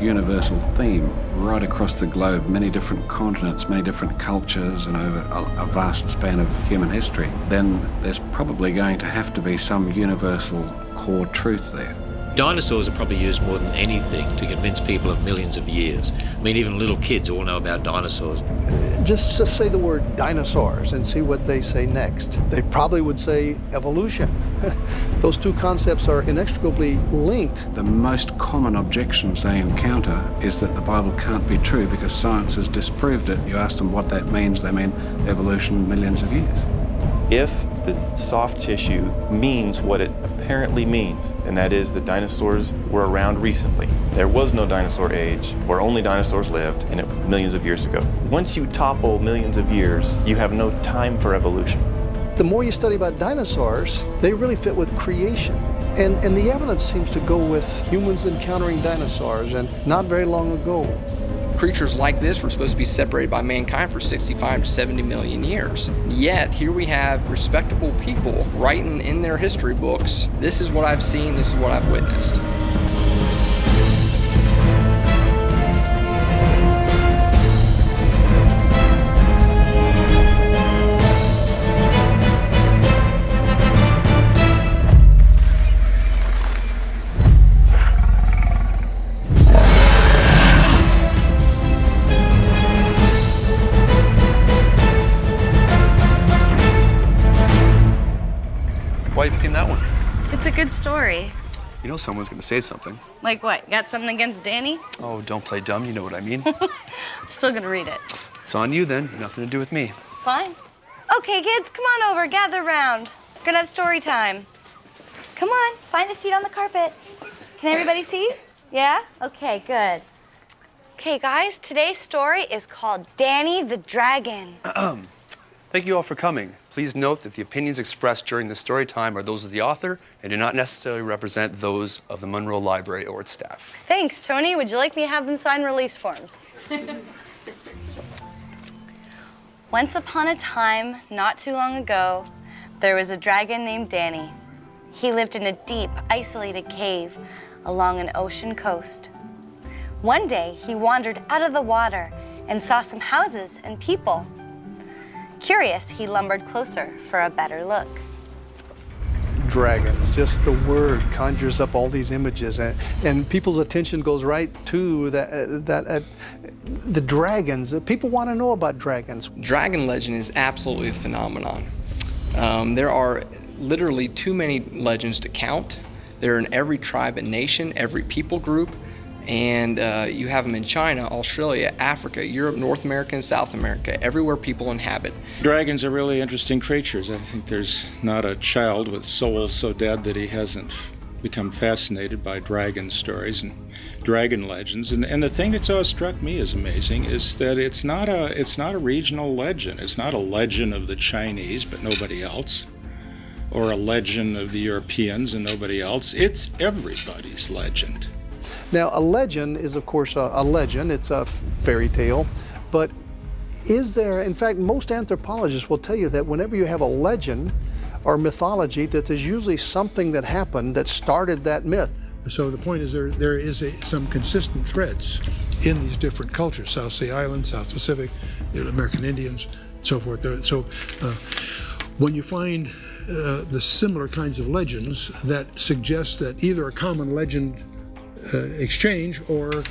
universal theme right across the globe, many different continents, many different cultures, and over a vast span of human history, then there's probably going to have to be some universal core truth there. Dinosaurs are probably used more than anything to convince people of millions of years. I mean, even little kids all know about dinosaurs. Just say the word dinosaurs and see what they say next. They probably would say evolution. Those two concepts are inextricably linked. The most common objections they encounter is that the Bible can't be true because science has disproved it. You ask them what that means, they mean evolution millions of years. If the soft tissue means what it apparently means, and that is that dinosaurs were around recently. There was no dinosaur age where only dinosaurs lived, and it was millions of years ago. Once you topple millions of years, you have no time for evolution. The more you study about dinosaurs, they really fit with creation. And the evidence seems to go with humans encountering dinosaurs, and not very long ago. Creatures like this were supposed to be separated by mankind for 65 to 70 million years. Yet, here we have respectable people writing in their history books, this is what I've seen, this is what I've witnessed. Why are you picking that one? It's a good story. You know someone's gonna say something. Like what? You got something against Danny? Oh, don't play dumb, you know what I mean. I'm still gonna read it. It's on you then, nothing to do with me. Fine. Okay, kids, come on over, gather around. We're gonna have story time. Come on, find a seat on the carpet. Can everybody see? Yeah? Okay, good. Okay, guys, today's story is called Danny the Dragon. Thank you all for coming. Please note that the opinions expressed during the story time are those of the author and do not necessarily represent those of the Monroe Library or its staff. Thanks, Tony. Would you like me to have them sign release forms? Once upon a time, not too long ago, there was a dragon named Danny. He lived in a deep, isolated cave along an ocean coast. One day, he wandered out of the water and saw some houses and people. Curious, he lumbered closer for a better look. Dragons, just the word conjures up all these images, and people's attention goes right to the dragons. People want to know about dragons. Dragon legend is absolutely a phenomenon. There are literally too many legends to count. They're in every tribe and nation, every people group, and you have them in China, Australia, Africa, Europe, North America, and South America, everywhere people inhabit. Dragons are really interesting creatures. I think there's not a child with soul so dead that he hasn't become fascinated by dragon stories and dragon legends. And the thing that's always struck me as amazing is that it's not a regional legend. It's not a legend of the Chinese, but nobody else, or a legend of the Europeans and nobody else. It's everybody's legend. Now, a legend is, of course, a legend. It's a fairy tale. But is there, in fact, most anthropologists will tell you that whenever you have a legend or mythology, that there's usually something that happened that started that myth. So the point is there is some consistent threads in these different cultures, South Sea Islands, South Pacific, American Indians, and so forth. So when you find the similar kinds of legends that suggest that either a common legend exchange or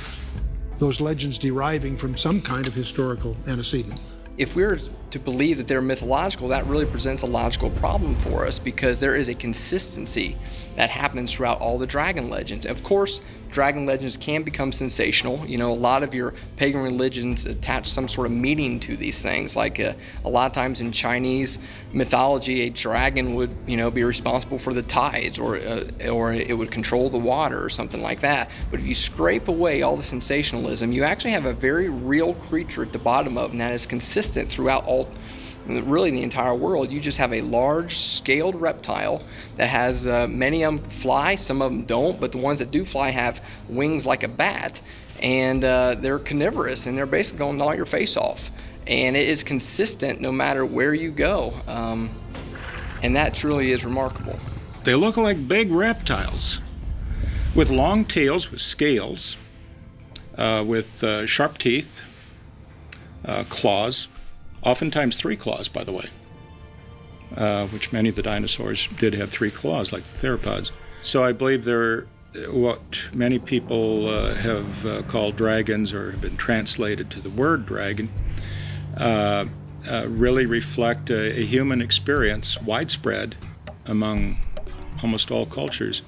those legends deriving from some kind of historical antecedent. If we're to believe that they're mythological, that really presents a logical problem for us because there is a consistency that happens throughout all the dragon legends. Of course, dragon legends can become sensational. You know, a lot of your pagan religions attach some sort of meaning to these things. Like a lot of times in Chinese mythology, a dragon would, be responsible for the tides, or it would control the water or something like that. But if you scrape away all the sensationalism, you actually have a very real creature at the bottom of, and that is consistent throughout really the entire world. You just have a large scaled reptile that has many of them fly, some of them don't, but the ones that do fly have wings like a bat, and they're carnivorous, and they're basically going to gnaw your face off, and it is consistent no matter where you go, and that truly is remarkable. They look like big reptiles with long tails with scales, with sharp teeth, claws, oftentimes 3 claws, by the way, which many of the dinosaurs did have 3 claws, like the theropods. So I believe they're what many people have called dragons, or have been translated to the word dragon, really reflect a human experience, widespread among almost all cultures,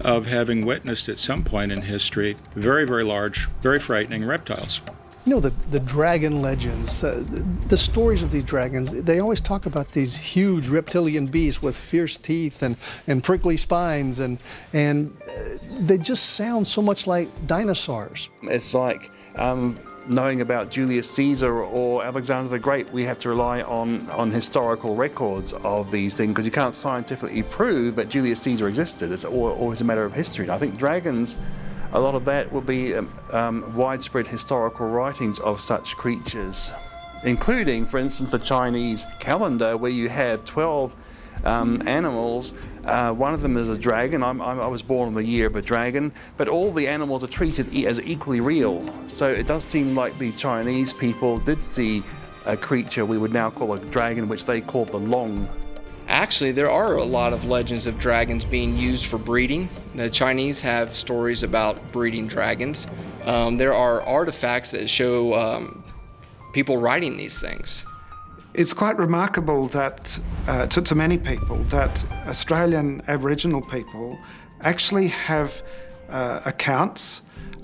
of having witnessed at some point in history very, very large, very frightening reptiles. You know, the dragon legends, the stories of these dragons, they always talk about these huge reptilian beasts with fierce teeth and prickly spines, and they just sound so much like dinosaurs. It's like knowing about Julius Caesar or Alexander the Great. We have to rely on historical records of these things, because you can't scientifically prove that Julius Caesar existed. It's always a matter of history. And I think dragons, a lot of that will be widespread historical writings of such creatures, including, for instance, the Chinese calendar, where you have 12 animals. One of them is a dragon. I was born in the year of a dragon, but all the animals are treated as equally real. So it does seem like the Chinese people did see a creature we would now call a dragon, which they called the Long. Actually, there are a lot of legends of dragons being used for breeding. The Chinese have stories about breeding dragons. There are artifacts that show people writing these things. It's quite remarkable that, to many people, that Australian Aboriginal people actually have accounts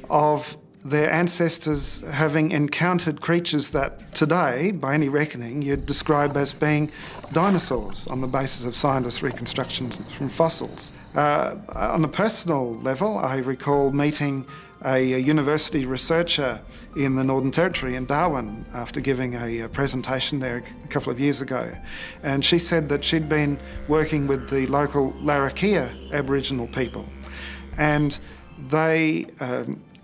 of their ancestors having encountered creatures that today, by any reckoning, you'd describe as being dinosaurs on the basis of scientists' reconstructions from fossils. On a personal level, I recall meeting a university researcher in the Northern Territory in Darwin after giving a presentation there a couple of years ago. And she said that she'd been working with the local Larrakia Aboriginal people, and they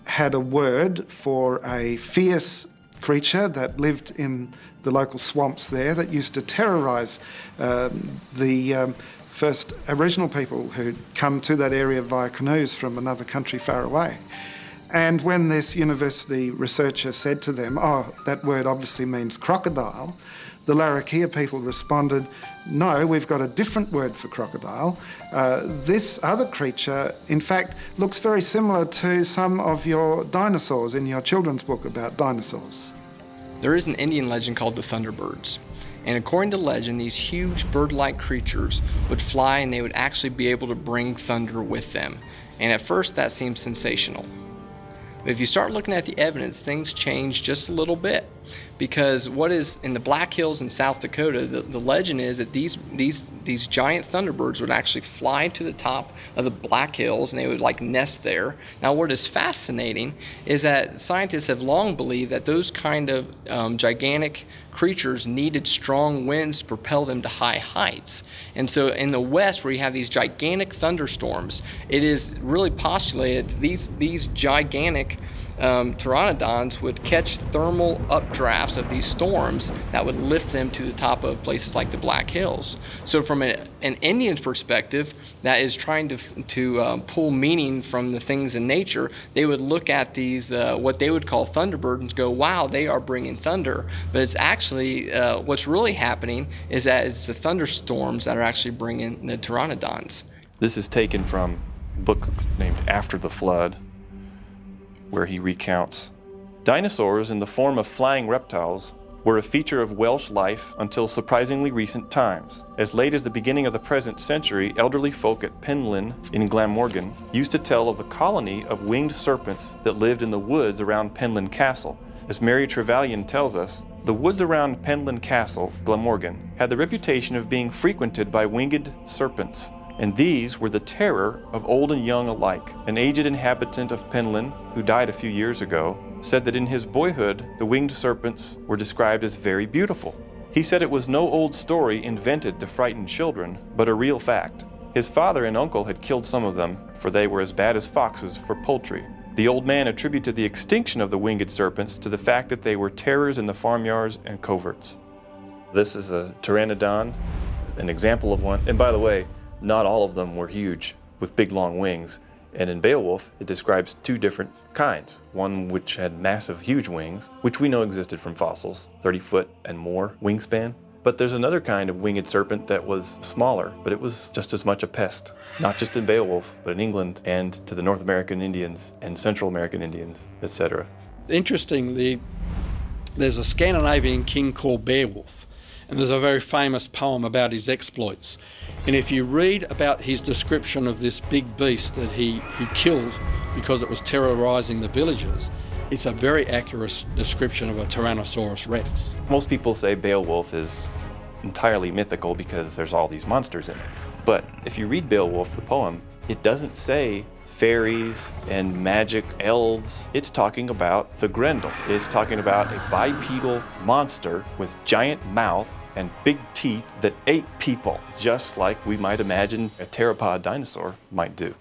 had a word for a fierce creature that lived in the local swamps there that used to terrorise the first Aboriginal people who'd come to that area via canoes from another country far away. And when this university researcher said to them, "Oh, that word obviously means crocodile," the Larrakia people responded, "No, we've got a different word for crocodile. This other creature, in fact, looks very similar to some of your dinosaurs in your children's book about dinosaurs." There is an Indian legend called the Thunderbirds. And according to legend, these huge bird-like creatures would fly, and they would actually be able to bring thunder with them. And at first that seems sensational. But if you start looking at the evidence, things change just a little bit. Because what is in the Black Hills in South Dakota, the legend is that these giant thunderbirds would actually fly to the top of the Black Hills, and they would like nest there. Now what is fascinating is that scientists have long believed that those kind of gigantic creatures needed strong winds to propel them to high heights. And so in the West, where you have these gigantic thunderstorms, it is really postulated that these gigantic pteranodons would catch thermal updrafts of these storms that would lift them to the top of places like the Black Hills. So from an Indian's perspective, that is trying to pull meaning from the things in nature, they would look at these, what they would call thunderbirds, and go, wow, they are bringing thunder. But it's actually, what's really happening is that it's the thunderstorms that are actually bringing the pteranodons. This is taken from a book named After the Flood, where he recounts, "Dinosaurs in the form of flying reptiles were a feature of Welsh life until surprisingly recent times. As late as the beginning of the present century, elderly folk at Penllyn in Glamorgan used to tell of a colony of winged serpents that lived in the woods around Penllyn Castle. As Mary Trevelyan tells us, the woods around Penllyn Castle, Glamorgan, had the reputation of being frequented by winged serpents, and these were the terror of old and young alike. An aged inhabitant of Penllyn, who died a few years ago, said that in his boyhood the winged serpents were described as very beautiful. He said it was no old story invented to frighten children, but a real fact. His father and uncle had killed some of them, for they were as bad as foxes for poultry. The old man attributed the extinction of the winged serpents to the fact that they were terrors in the farmyards and coverts." This is a pteranodon, an example of one. And by the way, not all of them were huge with big long wings. And in Beowulf, it describes two different kinds. One which had massive, huge wings, which we know existed from fossils, 30 foot and more wingspan. But there's another kind of winged serpent that was smaller, but it was just as much a pest. Not just in Beowulf, but in England and to the North American Indians and Central American Indians, etc. Interestingly, there's a Scandinavian king called Beowulf, and there's a very famous poem about his exploits. And if you read about his description of this big beast that he killed because it was terrorizing the villagers, it's a very accurate description of a Tyrannosaurus rex. Most people say Beowulf is entirely mythical because there's all these monsters in it. But if you read Beowulf, the poem, it doesn't say fairies and magic elves. It's talking about the Grendel. It's talking about a bipedal monster with giant mouth and big teeth that ate people, just like we might imagine a pteropod dinosaur might do.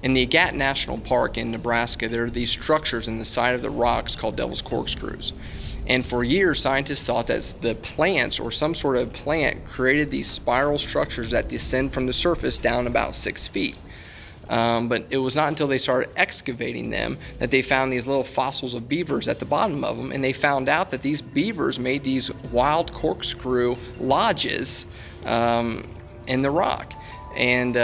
In the Agat National Park in Nebraska, there are these structures in the side of the rocks called Devil's Corkscrews. And for years, scientists thought that the plants or some sort of plant created these spiral structures that descend from the surface down about 6 feet. But it was not until they started excavating them that they found these little fossils of beavers at the bottom of them, and they found out that these beavers made these wild corkscrew lodges in the rock. And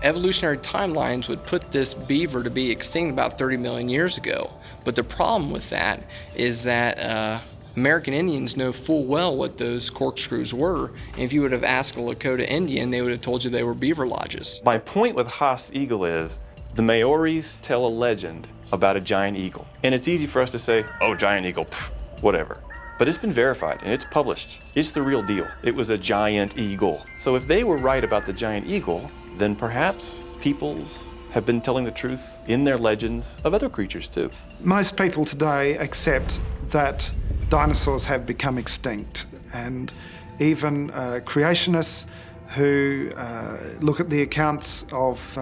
evolutionary timelines would put this beaver to be extinct about 30 million years ago. But the problem with that is that American Indians know full well what those corkscrews were. And if you would have asked a Lakota Indian, they would have told you they were beaver lodges. My point with Haas eagle is the Maoris tell a legend about a giant eagle. And it's easy for us to say, oh, giant eagle, pff, whatever. But it's been verified and it's published. It's the real deal. It was a giant eagle. So if they were right about the giant eagle, then perhaps peoples have been telling the truth in their legends of other creatures too. Most people today accept that dinosaurs have become extinct, and even creationists who look at the accounts of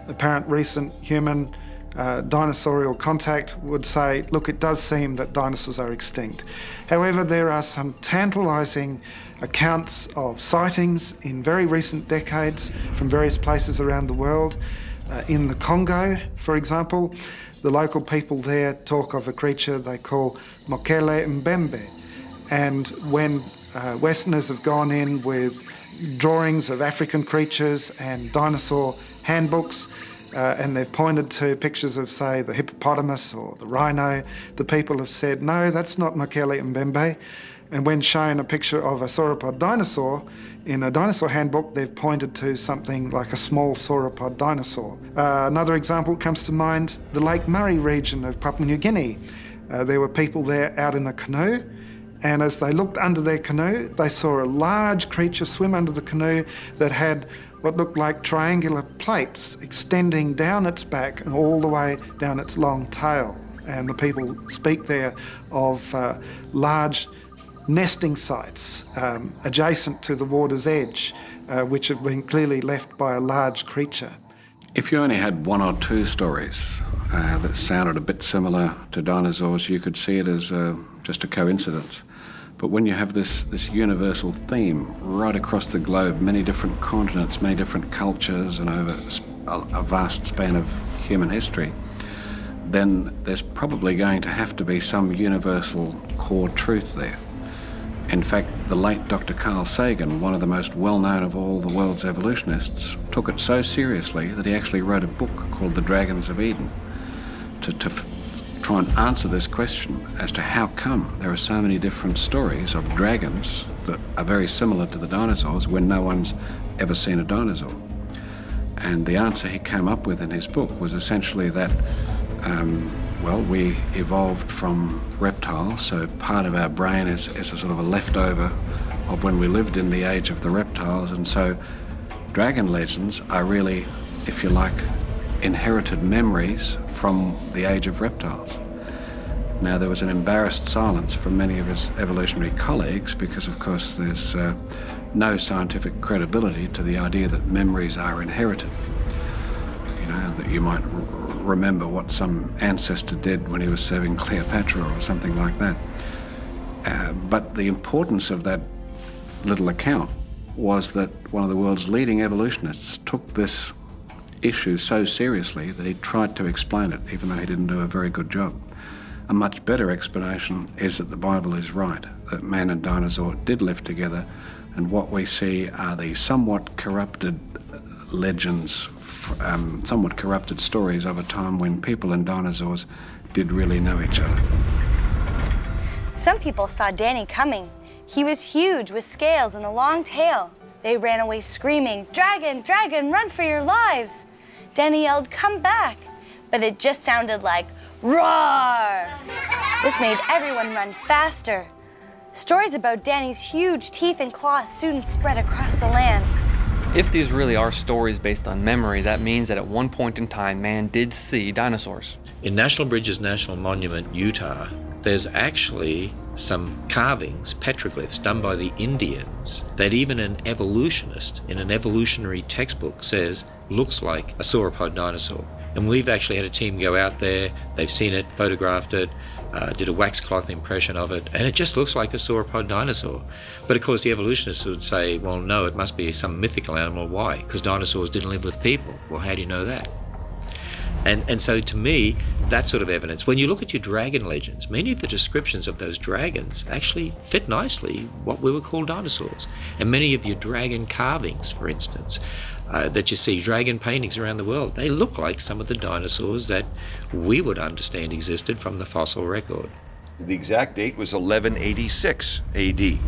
apparent recent human dinosaurial contact would say, look, it does seem that dinosaurs are extinct. However, there are some tantalising accounts of sightings in very recent decades from various places around the world. In the Congo, for example, the local people there talk of a creature they call Mokele Mbembe. And when Westerners have gone in with drawings of African creatures and dinosaur handbooks, and they've pointed to pictures of, say, the hippopotamus or the rhino, the people have said, no, that's not Mokele Mbembe. And when shown a picture of a sauropod dinosaur in a dinosaur handbook, they've pointed to something like a small sauropod dinosaur. Another example comes to mind, the Lake Murray region of Papua New Guinea. There were people there out in a canoe, and as they looked under their canoe, they saw a large creature swim under the canoe that had what looked like triangular plates extending down its back and all the way down its long tail. And the people speak there of large nesting sites adjacent to the water's edge, which have been clearly left by a large creature. If you only had one or two stories that sounded a bit similar to dinosaurs, you could see it as just a coincidence. But when you have this universal theme right across the globe, many different continents, many different cultures, and over a vast span of human history, then there's probably going to have to be some universal core truth there. In fact, the late Dr. Carl Sagan, one of the most well-known of all the world's evolutionists, took it so seriously that he actually wrote a book called The Dragons of Eden to try and answer this question as to how come there are so many different stories of dragons that are very similar to the dinosaurs when no one's ever seen a dinosaur. And the answer he came up with in his book was essentially that we evolved from reptiles, so part of our brain is a sort of a leftover of when we lived in the age of the reptiles, and so dragon legends are really, if you like, inherited memories from the age of reptiles. Now, there was an embarrassed silence from many of his evolutionary colleagues because, of course, there's no scientific credibility to the idea that memories are inherited. You know, that you might remember what some ancestor did when he was serving Cleopatra or something like that. But the importance of that little account was that one of the world's leading evolutionists took this issue so seriously that he tried to explain it, even though he didn't do a very good job. A much better explanation is that the Bible is right, that man and dinosaur did live together, and what we see are the somewhat corrupted legends, somewhat corrupted stories of a time when people and dinosaurs did really know each other. Some people saw Danny coming. He was huge with scales and a long tail. They ran away screaming, "Dragon, dragon, run for your lives!" Danny yelled, "Come back!" But it just sounded like, "Roar!" This made everyone run faster. Stories about Danny's huge teeth and claws soon spread across the land. If these really are stories based on memory, that means that at one point in time, man did see dinosaurs. In National Bridges National Monument, Utah, there's actually some carvings, petroglyphs, done by the Indians that even an evolutionist in an evolutionary textbook says looks like a sauropod dinosaur. And we've actually had a team go out there, they've seen it, photographed it, did a wax cloth impression of it, and it just looks like a sauropod dinosaur. But of course the evolutionists would say, well no, it must be some mythical animal. Why? Because dinosaurs didn't live with people. Well, how do you know that? And so to me, that sort of evidence, when you look at your dragon legends, many of the descriptions of those dragons actually fit nicely what we would call dinosaurs. And many of your dragon carvings, for instance, that you see, dragon paintings around the world, they look like some of the dinosaurs that we would understand existed from the fossil record. The exact date was 1186 AD.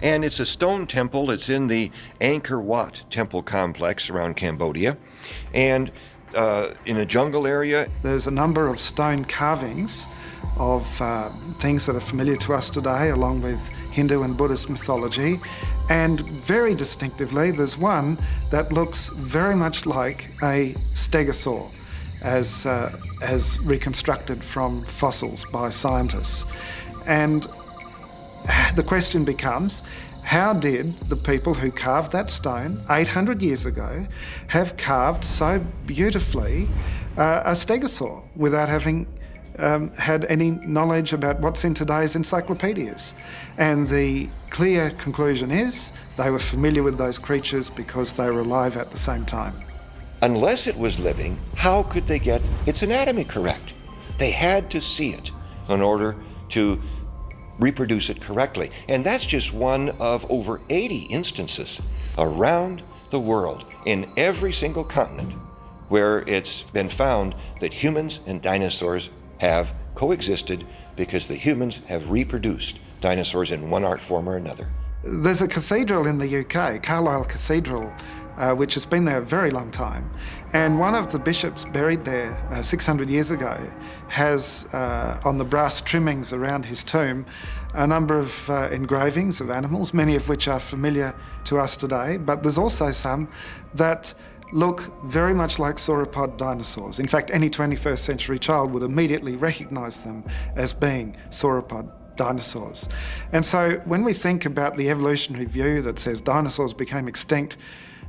And it's a stone temple. It's in the Angkor Wat temple complex around Cambodia. And in a jungle area. There's a number of stone carvings of things that are familiar to us today, along with Hindu and Buddhist mythology. And very distinctively, there's one that looks very much like a stegosaur, as reconstructed from fossils by scientists. And the question becomes, how did the people who carved that stone 800 years ago have carved so beautifully a stegosaur without having had any knowledge about what's in today's encyclopedias? And the clear conclusion is they were familiar with those creatures because they were alive at the same time. Unless it was living, how could they get its anatomy correct? They had to see it in order to reproduce it correctly. And that's just one of over 80 instances around the world in every single continent where it's been found that humans and dinosaurs have coexisted because the humans have reproduced dinosaurs in one art form or another. There's a cathedral in the UK, Carlisle Cathedral, which has been there a very long time. And one of the bishops buried there 600 years ago has, on the brass trimmings around his tomb, a number of engravings of animals, many of which are familiar to us today, but there's also some that look very much like sauropod dinosaurs. In fact, any 21st century child would immediately recognise them as being sauropod dinosaurs. And so when we think about the evolutionary view that says dinosaurs became extinct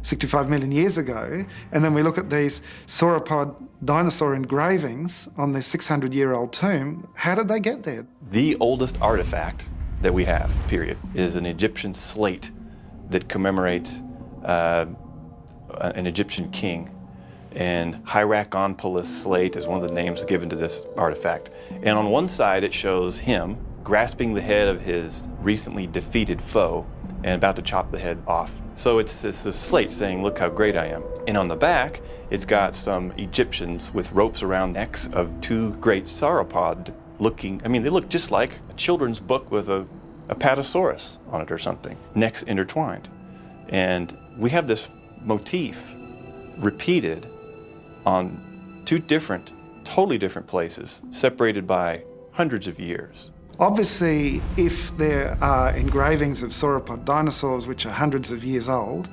65 million years ago, and then we look at these sauropod dinosaur engravings on this 600-year-old tomb, how did they get there? The oldest artifact that we have, period, is an Egyptian slate that commemorates an Egyptian king. And Hierakonpolis slate is one of the names given to this artifact. And on one side it shows him grasping the head of his recently defeated foe and about to chop the head off. So it's a slate saying, look how great I am. And on the back, it's got some Egyptians with ropes around necks of two great sauropod looking, I mean, they look just like a children's book with a Patagosaurus on it or something, necks intertwined. And we have this motif repeated on two different, totally different places, separated by hundreds of years. Obviously, if there are engravings of sauropod dinosaurs which are hundreds of years old,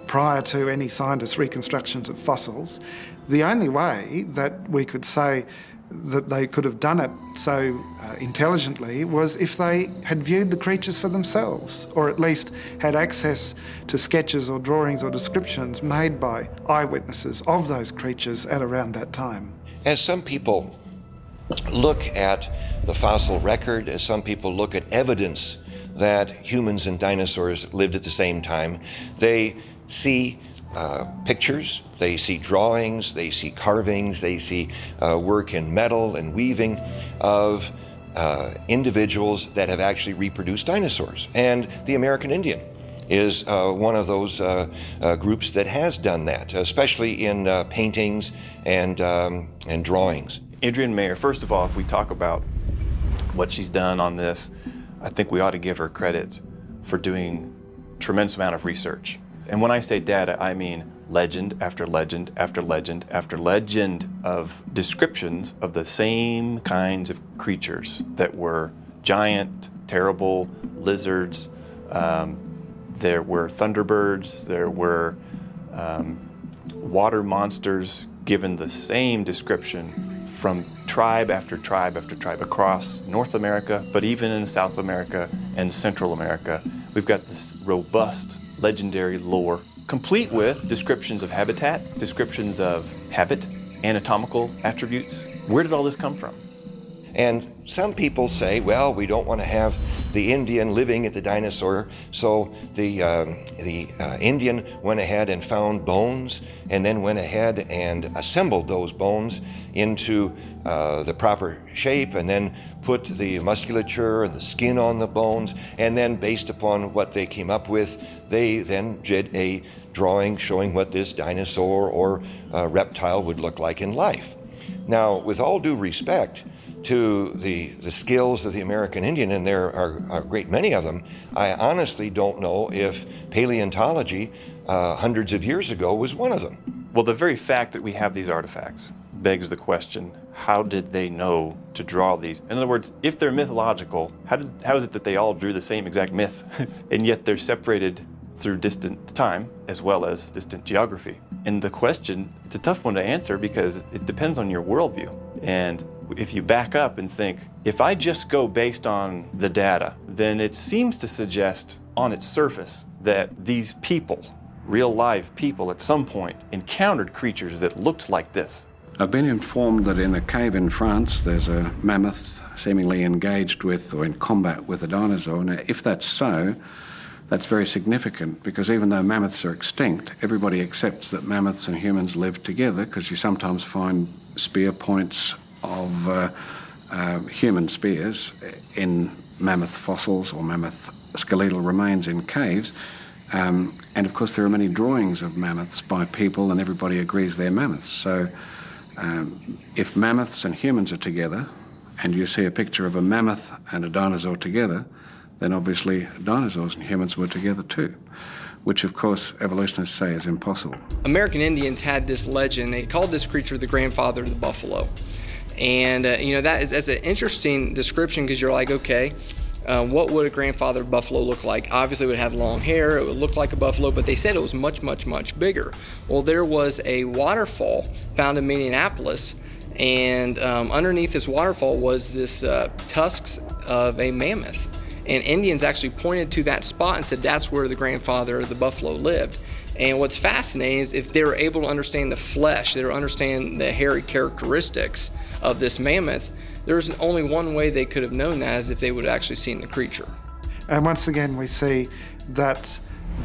prior to any scientists' reconstructions of fossils, the only way that we could say that they could have done it so intelligently was if they had viewed the creatures for themselves, or at least had access to sketches or drawings or descriptions made by eyewitnesses of those creatures at around that time. As some people look at the fossil record, as some people look at evidence that humans and dinosaurs lived at the same time, they see pictures, they see drawings, they see carvings, they see work in metal and weaving of individuals that have actually reproduced dinosaurs. And the American Indian is one of those groups that has done that, especially in paintings and drawings. Adrienne Mayer, first of all, if we talk about what she's done on this, I think we ought to give her credit for doing a tremendous amount of research. And when I say data, I mean legend after legend after legend after legend of descriptions of the same kinds of creatures that were giant, terrible lizards. There were thunderbirds, there were water monsters given the same description from tribe after tribe after tribe across North America, but even in South America and Central America. We've got this robust, legendary lore, complete with descriptions of habitat, descriptions of habit, anatomical attributes. Where did all this come from? And some people say, well, we don't want to have the Indian living at the dinosaur, so the Indian went ahead and found bones and then went ahead and assembled those bones into the proper shape and then put the musculature and the skin on the bones, and then based upon what they came up with, they then did a drawing showing what this dinosaur or reptile would look like in life. Now, with all due respect to the skills of the American Indian, and there are a great many of them, I honestly don't know if paleontology hundreds of years ago was one of them. Well, the very fact that we have these artifacts begs the question, how did they know to draw these? In other words, if they're mythological, how is it that they all drew the same exact myth, and yet they're separated through distant time as well as distant geography? And the question, it's a tough one to answer because it depends on your worldview. And if you back up and think, if I just go based on the data, then it seems to suggest on its surface that these people, real live people at some point, encountered creatures that looked like this. I've been informed that in a cave in France there's a mammoth seemingly engaged with or in combat with a dinosaur. Now, if that's so, that's very significant because even though mammoths are extinct, everybody accepts that mammoths and humans live together because you sometimes find spear points of human spears in mammoth fossils or mammoth skeletal remains in caves. And of course there are many drawings of mammoths by people and everybody agrees they're mammoths. So if mammoths and humans are together and you see a picture of a mammoth and a dinosaur together, then obviously dinosaurs and humans were together too, which of course evolutionists say is impossible. American Indians had this legend. They called this creature the grandfather of the buffalo. And that's an interesting description because you're like, okay, what would a grandfather of buffalo look like? Obviously it would have long hair, it would look like a buffalo, but they said it was much, much, much bigger. Well, there was a waterfall found in Minneapolis, and underneath this waterfall was this tusks of a mammoth. And Indians actually pointed to that spot and said that's where the grandfather of the buffalo lived. And what's fascinating is if they were able to understand the flesh, they were understand the hairy characteristics of this mammoth, there was only one way they could have known that is if they would have actually seen the creature. And once again we see that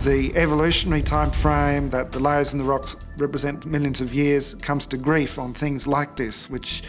the evolutionary time frame, that the layers in the rocks represent millions of years, comes to grief on things like this, which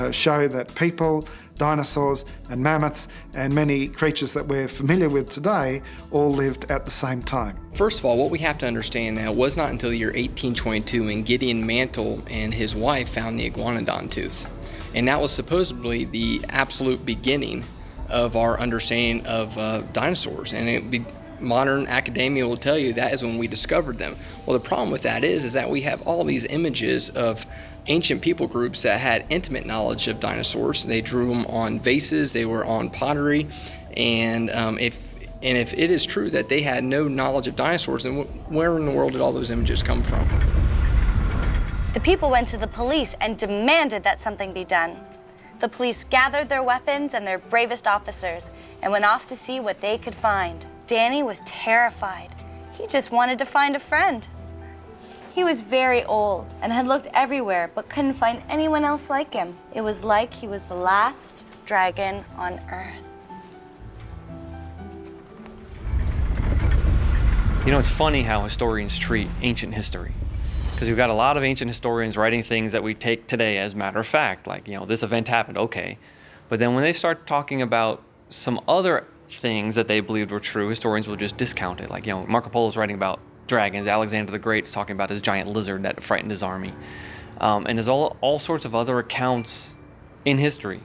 show that people, dinosaurs and mammoths and many creatures that we're familiar with today all lived at the same time. First of all, what we have to understand now was not until the year 1822 when Gideon Mantle and his wife found the iguanodon tooth. And that was supposedly the absolute beginning of our understanding of dinosaurs. And modern academia will tell you that is when we discovered them. Well, the problem with that is that we have all these images of ancient people groups that had intimate knowledge of dinosaurs. They drew them on vases, they were on pottery, and if it is true that they had no knowledge of dinosaurs, then where in the world did all those images come from? The people went to the police and demanded that something be done. The police gathered their weapons and their bravest officers and went off to see what they could find. Danny was terrified. He just wanted to find a friend. He was very old and had looked everywhere but couldn't find anyone else like him. It was like he was the last dragon on Earth. You know, it's funny how historians treat ancient history, because we've got a lot of ancient historians writing things that we take today as matter of fact, like, you know, this event happened, okay. But then when they start talking about some other things that they believed were true, historians will just discount it. Like, you know, Marco Polo's writing about dragons, Alexander the Great's talking about his giant lizard that frightened his army. And there's all sorts of other accounts in history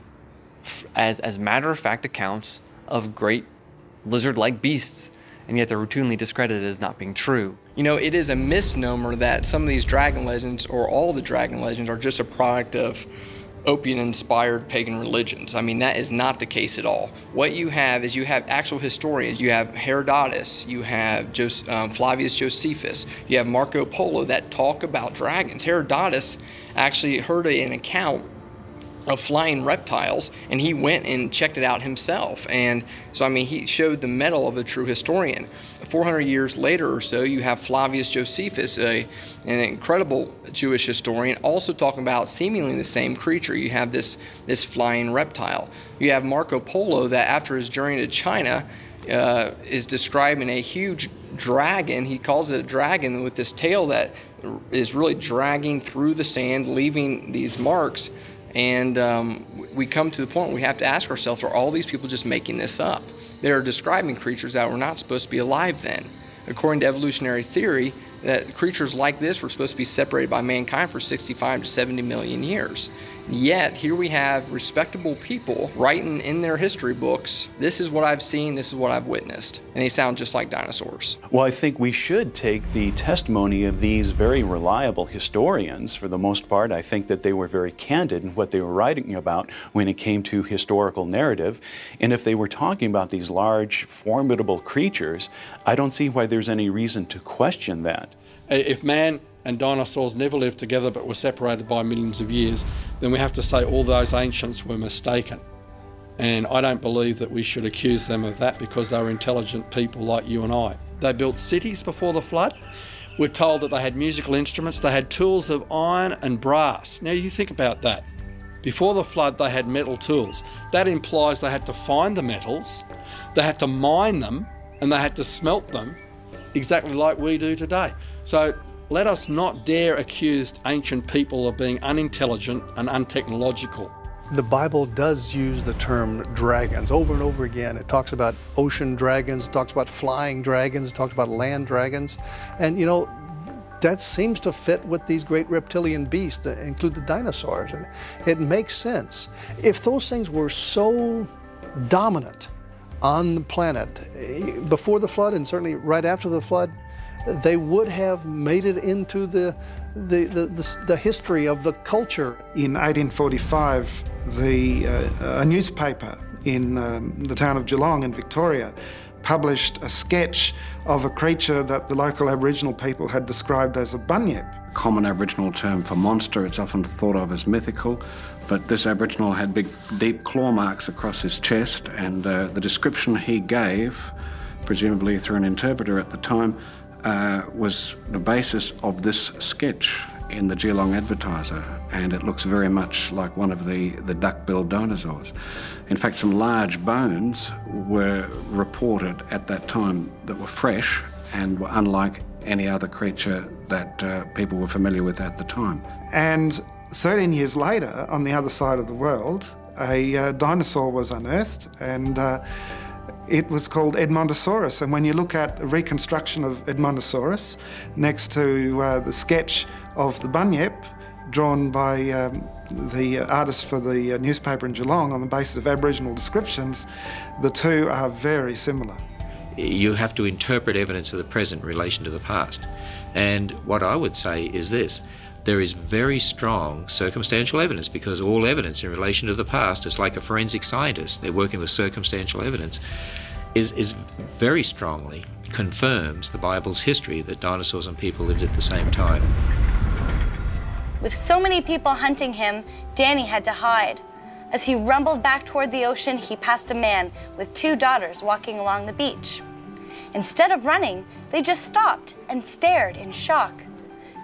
as matter-of-fact accounts of great lizard-like beasts, and yet they're routinely discredited as not being true. You know, it is a misnomer that some of these dragon legends, or all the dragon legends, are just a product of opium-inspired pagan religions. I mean, that is not the case at all. What you have is you have actual historians. You have Herodotus, you have Flavius Josephus, you have Marco Polo that talk about dragons. Herodotus actually heard an account of flying reptiles, and he went and checked it out himself. And so, I mean, he showed the mettle of a true historian. 400 years later or so, you have Flavius Josephus, an incredible Jewish historian, also talking about seemingly the same creature. You have this flying reptile. You have Marco Polo that after his journey to China is describing a huge dragon. He calls it a dragon with this tail that is really dragging through the sand, leaving these marks. And we come to the point where we have to ask ourselves, are all these people just making this up? They're describing creatures that were not supposed to be alive then. According to evolutionary theory, that creatures like this were supposed to be separated by mankind for 65 to 70 million years. Yet, here we have respectable people writing in their history books, this is what I've seen, this is what I've witnessed. And they sound just like dinosaurs. Well, I think we should take the testimony of these very reliable historians. For the most part, I think that they were very candid in what they were writing about when it came to historical narrative. And if they were talking about these large, formidable creatures, I don't see why there's any reason to question that. If man and dinosaurs never lived together but were separated by millions of years, then we have to say all those ancients were mistaken. And I don't believe that we should accuse them of that, because they were intelligent people like you and I. They built cities before the flood. We're told that they had musical instruments. They had tools of iron and brass. Now you think about that. Before the flood, they had metal tools. That implies they had to find the metals, they had to mine them, and they had to smelt them exactly like we do today. So let us not dare accuse ancient people of being unintelligent and untechnological. The Bible does use the term dragons over and over again. It talks about ocean dragons, it talks about flying dragons, it talks about land dragons. And you know, that seems to fit with these great reptilian beasts that include the dinosaurs. And it makes sense. If those things were so dominant on the planet before the flood, and certainly right after the flood, they would have made it into the history of the culture. In 1845, a newspaper in the town of Geelong in Victoria published a sketch of a creature that the local Aboriginal people had described as a bunyip. Common Aboriginal term for monster. It's often thought of as mythical, but this Aboriginal had big, deep claw marks across his chest, and the description he gave, presumably through an interpreter at the time, was the basis of this sketch in the Geelong Advertiser, and it looks very much like one of the duck-billed dinosaurs. In fact, some large bones were reported at that time that were fresh and were unlike any other creature that people were familiar with at the time. And 13 years later, on the other side of the world, a dinosaur was unearthed, and it was called Edmontosaurus. And when you look at a reconstruction of Edmontosaurus next to the sketch of the bunyip drawn by the artist for the newspaper in Geelong on the basis of Aboriginal descriptions, the two are very similar. You have to interpret evidence of the present in relation to the past. And what I would say is this: there is very strong circumstantial evidence, because all evidence in relation to the past is like a forensic scientist. They're working with circumstantial evidence. Is very strongly confirms the Bible's history that dinosaurs and people lived at the same time. With so many people hunting him, Danny had to hide. As he rumbled back toward the ocean, he passed a man with 2 daughters walking along the beach. Instead of running, they just stopped and stared in shock.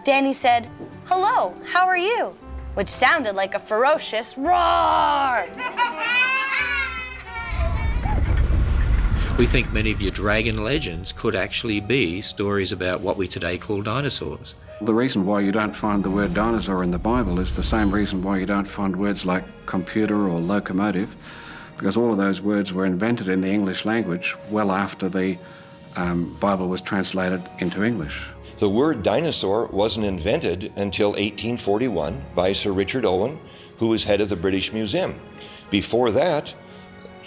Danny said, "Hello, how are you?" which sounded like a ferocious roar. We think many of your dragon legends could actually be stories about what we today call dinosaurs. The reason why you don't find the word dinosaur in the Bible is the same reason why you don't find words like computer or locomotive, because all of those words were invented in the English language well after the Bible was translated into English. The word dinosaur wasn't invented until 1841 by Sir Richard Owen, who was head of the British Museum. Before that,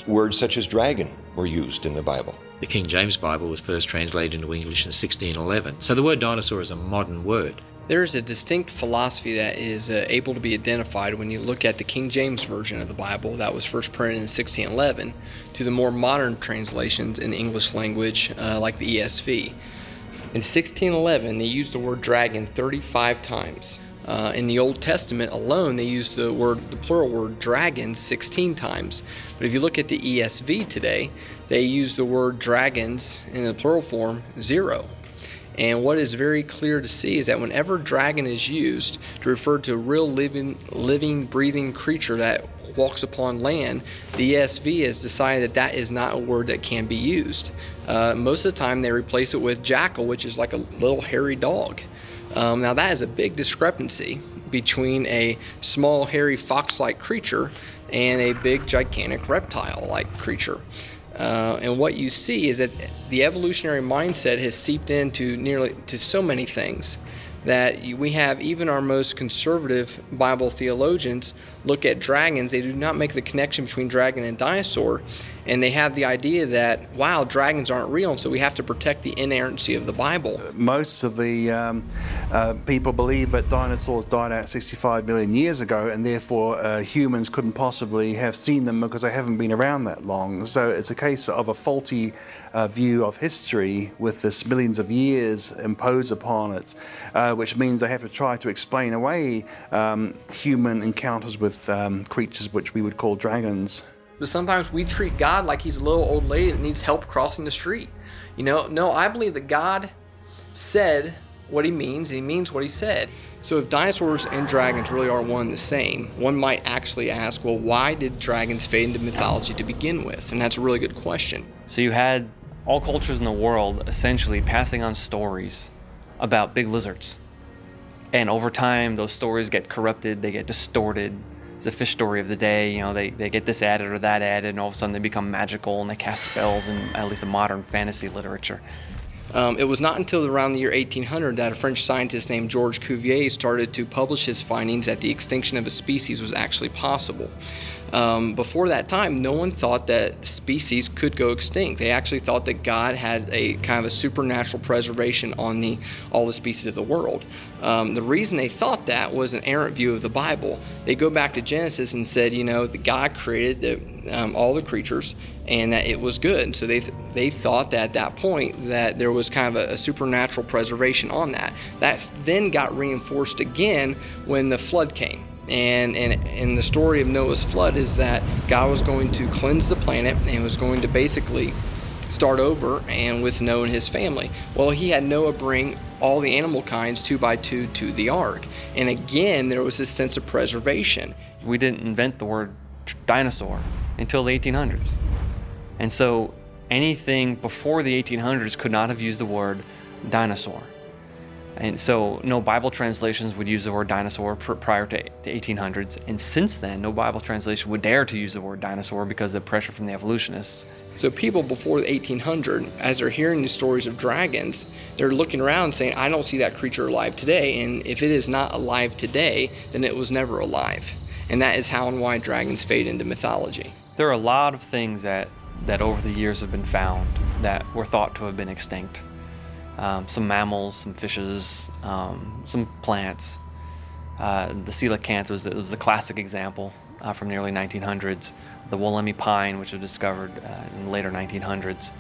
words such as dragon were used in the Bible. The King James Bible was first translated into English in 1611. So the word dinosaur is a modern word. There is a distinct philosophy that is able to be identified when you look at the King James Version of the Bible that was first printed in 1611 to the more modern translations in the English language like the ESV. In 1611, they used the word dragon 35 times. In the Old Testament alone, they used the plural word dragon 16 times. But if you look at the ESV today, they use the word dragons in the plural form 0. And what is very clear to see is that whenever dragon is used to refer to a real living, breathing creature that walks upon land, the ESV has decided that that is not a word that can be used. Most of the time they replace it with jackal, which is like a little hairy dog. Now that is a big discrepancy between a small, hairy, fox-like creature and a big, gigantic reptile-like creature. And what you see is that the evolutionary mindset has seeped into so many things that we have even our most conservative Bible theologians look at dragons. They do not make the connection between dragon and dinosaur, and they have the idea that, wow, dragons aren't real, and so we have to protect the inerrancy of the Bible. Most of the people believe that dinosaurs died out 65 million years ago, and therefore humans couldn't possibly have seen them because they haven't been around that long. So it's a case of a faulty view of history with this millions of years imposed upon it, which means they have to try to explain away human encounters with creatures which we would call dragons. But sometimes we treat God like he's a little old lady that needs help crossing the street. No, I believe that God said what he means, and he means what he said. So if dinosaurs and dragons really are one and the same, one might actually ask, well, why did dragons fade into mythology to begin with? And that's a really good question. So you had all cultures in the world essentially passing on stories about big lizards. And over time, those stories get corrupted, they get distorted. It's a fish story of the day, they get this added or that added, and all of a sudden they become magical and they cast spells in at least a modern fantasy literature. It was not until around the year 1800 that a French scientist named Georges Cuvier started to publish his findings that the extinction of a species was actually possible. Before that time, no one thought that species could go extinct. They actually thought that God had a kind of a supernatural preservation on all the species of the world. The reason they thought that was an errant view of the Bible. They go back to Genesis and said, that God created all the creatures and that it was good. So they thought that at that point that there was kind of a supernatural preservation on that. That then got reinforced again when the flood came. And the story of Noah's flood is that God was going to cleanse the planet and was going to basically start over and with Noah and his family. Well, he had Noah bring all the animal kinds 2 by 2 to the ark. And again, there was this sense of preservation. We didn't invent the word dinosaur until the 1800s. And so anything before the 1800s could not have used the word dinosaur. And so no Bible translations would use the word dinosaur prior to the 1800s. And since then, no Bible translation would dare to use the word dinosaur because of pressure from the evolutionists. So people before the 1800, as they're hearing the stories of dragons, they're looking around saying, I don't see that creature alive today. And if it is not alive today, then it was never alive. And that is how and why dragons fade into mythology. There are a lot of things that over the years have been found that were thought to have been extinct. Some mammals, some fishes, some plants. The coelacanth was the classic example from the early 1900s. The Wollemi pine, which was discovered in the later 1900s.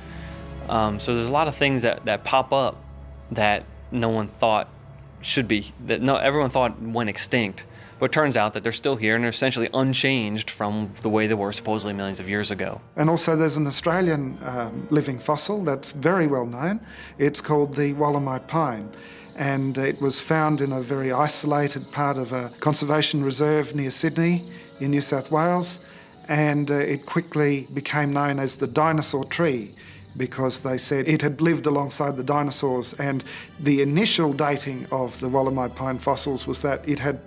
So there's a lot of things that pop up that no one thought everyone thought went extinct. But it turns out that they're still here and they're essentially unchanged from the way they were supposedly millions of years ago. And also there's an Australian living fossil that's very well known. It's called the Wollemi pine. And it was found in a very isolated part of a conservation reserve near Sydney in New South Wales. And it quickly became known as the dinosaur tree because they said it had lived alongside the dinosaurs, and the initial dating of the Wollemi pine fossils was that it had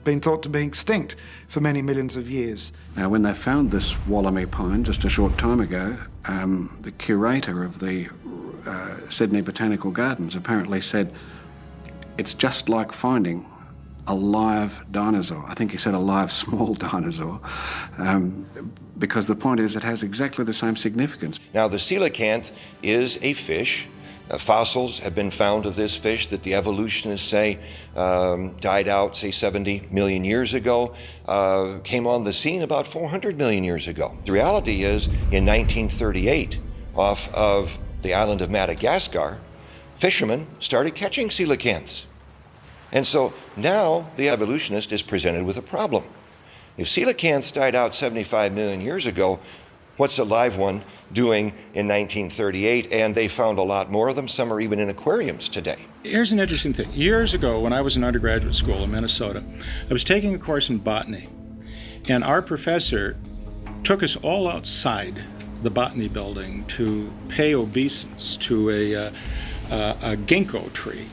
been thought to be extinct for many millions of years. Now, when they found this Wollemi pine just a short time ago, the curator of the Sydney Botanical Gardens apparently said it's just like finding a live dinosaur. I think he said a live small dinosaur, because the point is it has exactly the same significance. Now, the coelacanth is a fish. Fossils have been found of this fish that the evolutionists say died out, say, 70 million years ago, came on the scene about 400 million years ago. The reality is, in 1938, off of the island of Madagascar, fishermen started catching coelacanths. And so now the evolutionist is presented with a problem. If coelacanths died out 75 million years ago, what's a live one doing in 1938? And they found a lot more of them. Some are even in aquariums today. Here's an interesting thing. Years ago, when I was in undergraduate school in Minnesota, I was taking a course in botany, and our professor took us all outside the botany building to pay obeisance to a ginkgo tree.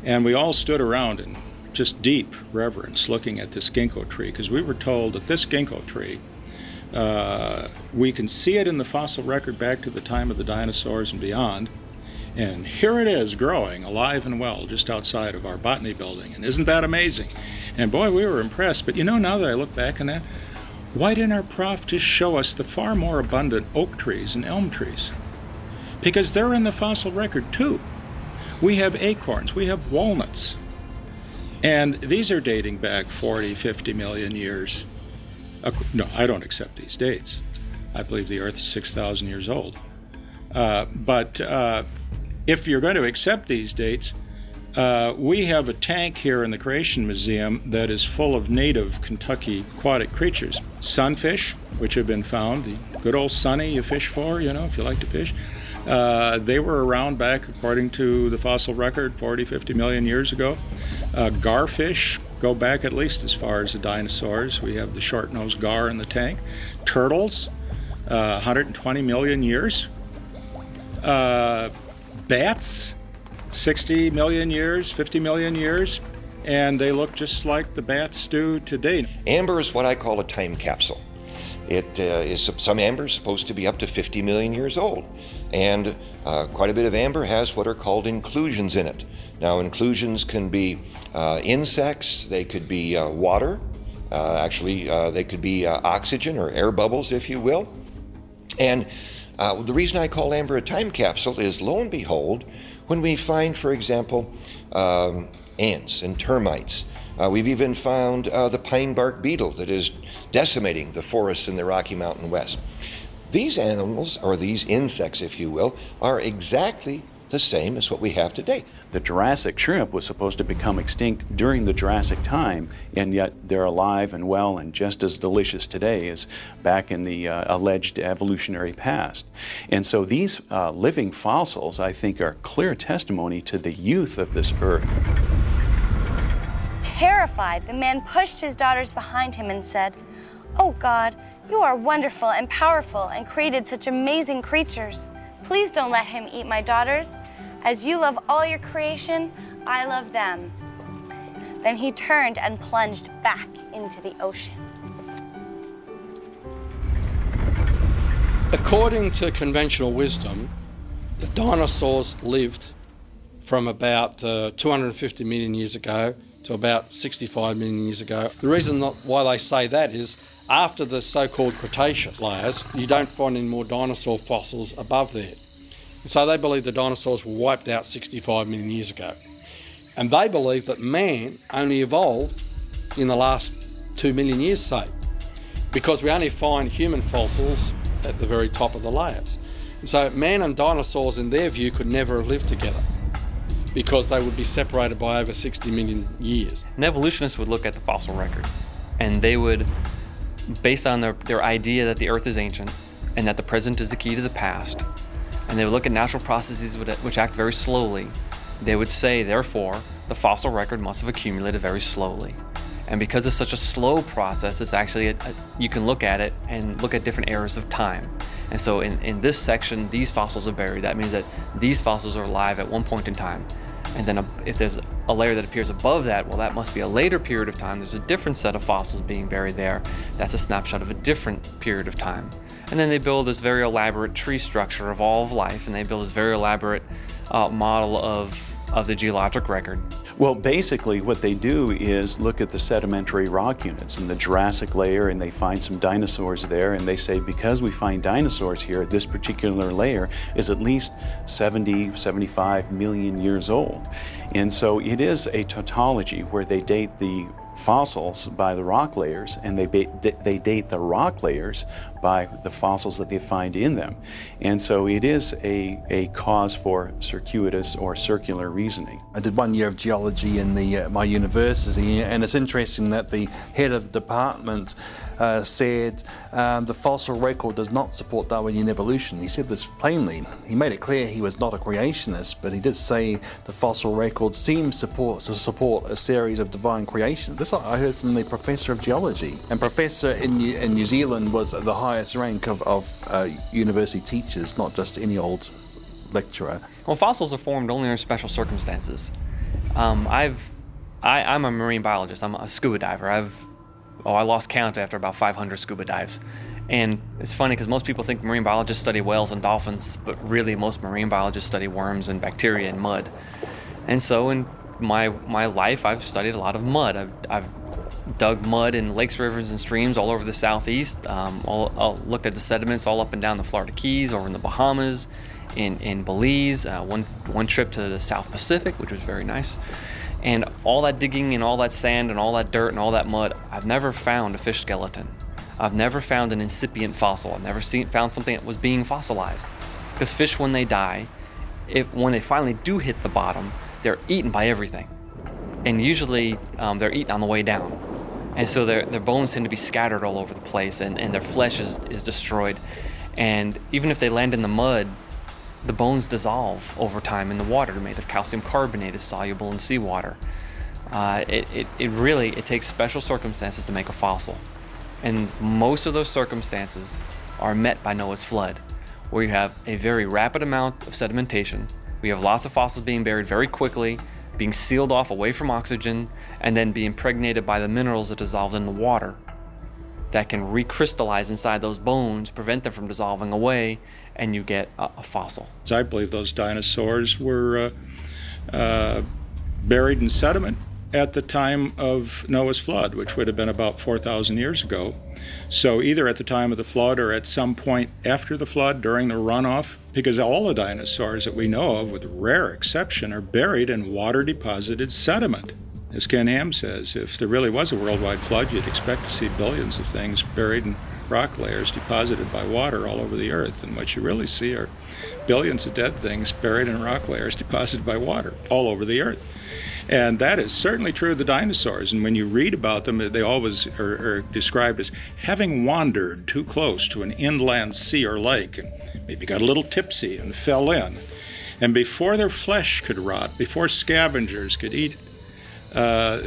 And we all stood around in just deep reverence looking at this ginkgo tree, because we were told that this ginkgo tree, we can see it in the fossil record back to the time of the dinosaurs and beyond. And here it is growing alive and well just outside of our botany building. And isn't that amazing? And boy, we were impressed. But you know, now that I look back on that, why didn't our prof just show us the far more abundant oak trees and elm trees? Because they're in the fossil record too. We have acorns, we have walnuts. And these are dating back 40, 50 million years. No, I don't accept these dates. I believe the Earth is 6,000 years old. But if you're going to accept these dates, we have a tank here in the Creation Museum that is full of native Kentucky aquatic creatures. Sunfish, which have been found, the good old sunny you fish for, you know, if you like to fish. They were around back, according to the fossil record, 40, 50 million years ago. Garfish go back at least as far as the dinosaurs. We have the short-nosed gar in the tank. Turtles, 120 million years. Bats, 60 million years, 50 million years, and they look just like the bats do today. Amber is what I call a time capsule. It is some amber is supposed to be up to 50 million years old, and quite a bit of amber has what are called inclusions in it. Now, inclusions can be insects, they could be water, they could be oxygen or air bubbles, if you will. And the reason I call amber a time capsule is, lo and behold, when we find, for example, ants and termites, we've even found the pine bark beetle that is decimating the forests in the Rocky Mountain West. These animals, or these insects, if you will, are exactly the same as what we have today. The Jurassic shrimp was supposed to become extinct during the Jurassic time, and yet they're alive and well and just as delicious today as back in the alleged evolutionary past. And so these living fossils, I think, are clear testimony to the youth of this Earth. Terrified, the man pushed his daughters behind him and said, "Oh God, you are wonderful and powerful and created such amazing creatures. Please don't let him eat my daughters. As you love all your creation, I love them." Then he turned and plunged back into the ocean. According to conventional wisdom, the dinosaurs lived from about 250 million years ago to about 65 million years ago. The reason why they say that is after the so-called Cretaceous layers, you don't find any more dinosaur fossils above there. And so they believe the dinosaurs were wiped out 65 million years ago. And they believe that man only evolved in the last 2 million years, say, because we only find human fossils at the very top of the layers. And so man and dinosaurs, in their view, could never have lived together because they would be separated by over 60 million years. An evolutionist would look at the fossil record, and they would, based on their idea that the Earth is ancient and that the present is the key to the past, and they would look at natural processes which act very slowly, they would say, therefore, the fossil record must have accumulated very slowly. And because it's such a slow process, it's actually, you can look at it and look at different eras of time. And so in this section, these fossils are buried. That means that these fossils are alive at one point in time. And then if there's a layer that appears above that, well, that must be a later period of time. There's a different set of fossils being buried there. That's a snapshot of a different period of time. And then they build this very elaborate tree structure of all of life, and they build this very elaborate model of the geologic record. Well, basically what they do is look at the sedimentary rock units in the Jurassic layer, and they find some dinosaurs there, and they say because we find dinosaurs here, this particular layer is at least 70, 75 million years old. And so it is a tautology where they date the fossils by the rock layers, and they date the rock layers by the fossils that they find in them. And so it is a cause for circuitous or circular reasoning. I did 1 year of geology in my university, and it's interesting that the head of the department said the fossil record does not support Darwinian evolution. He said this plainly. He made it clear he was not a creationist, but he did say the fossil record seems to support a series of divine creations. This I heard from the professor of geology. And professor in New Zealand was the highest rank of university teachers, not just any old lecturer. Well, fossils are formed only under special circumstances. I'm a marine biologist. I'm a scuba diver. I lost count after about 500 scuba dives. And it's funny because most people think marine biologists study whales and dolphins, but really most marine biologists study worms and bacteria and mud. And so in my life, I've studied a lot of mud. I've dug mud in lakes, rivers, and streams all over the southeast. Looked at the sediments all up and down the Florida Keys, over in the Bahamas, in Belize. One trip to the South Pacific, which was very nice. And all that digging and all that sand and all that dirt and all that mud, I've never found a fish skeleton. I've never found an incipient fossil. I've never found something that was being fossilized. Because fish, when they die, when they finally do hit the bottom, they're eaten by everything. And usually they're eaten on the way down. And so their bones tend to be scattered all over the place, and their flesh is destroyed. And even if they land in the mud, the bones dissolve over time in the water. They're made of calcium carbonate, it's soluble in seawater. It takes special circumstances to make a fossil. And most of those circumstances are met by Noah's flood, where you have a very rapid amount of sedimentation. We have lots of fossils being buried very quickly, being sealed off away from oxygen, and then being impregnated by the minerals that dissolved in the water that can recrystallize inside those bones, prevent them from dissolving away, and you get a fossil. I believe those dinosaurs were buried in sediment at the time of Noah's flood, which would have been about 4,000 years ago. So either at the time of the flood or at some point after the flood, during the runoff, because all the dinosaurs that we know of, with rare exception, are buried in water-deposited sediment. As Ken Ham says, if there really was a worldwide flood, you'd expect to see billions of things buried in rock layers deposited by water all over the earth. And what you really see are billions of dead things buried in rock layers deposited by water all over the earth. And that is certainly true of the dinosaurs. And when you read about them, they always are described as having wandered too close to an inland sea or lake, and maybe got a little tipsy and fell in. And before their flesh could rot, before scavengers could eat it,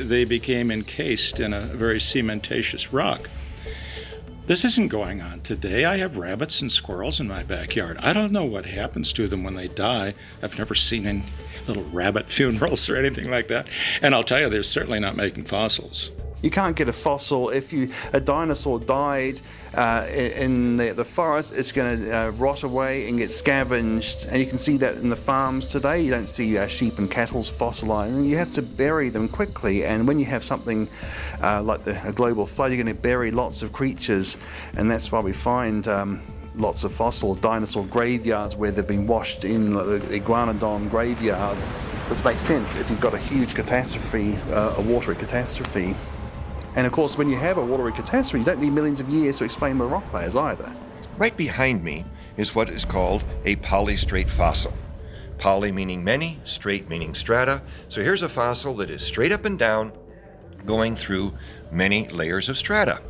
they became encased in a very cementatious rock. This isn't going on today. I have rabbits and squirrels in my backyard. I don't know what happens to them when they die. I've never seen any little rabbit funerals or anything like that. And I'll tell you, they're certainly not making fossils. You can't get a fossil if a dinosaur died in the forest. It's going to rot away and get scavenged, and you can see that in the farms today. You don't see sheep and cattle's fossilized, and you have to bury them quickly. And when you have something like a global flood, you're going to bury lots of creatures, and that's why we find lots of fossil dinosaur graveyards where they've been washed in, like the Iguanodon graveyard, which makes sense if you've got a huge catastrophe, a watery catastrophe. And of course, when you have a watery catastrophe, you don't need millions of years to explain the rock layers either. Right behind me is what is called a polystrate fossil. Poly meaning many, straight meaning strata. So here's a fossil that is straight up and down, going through many layers of strata.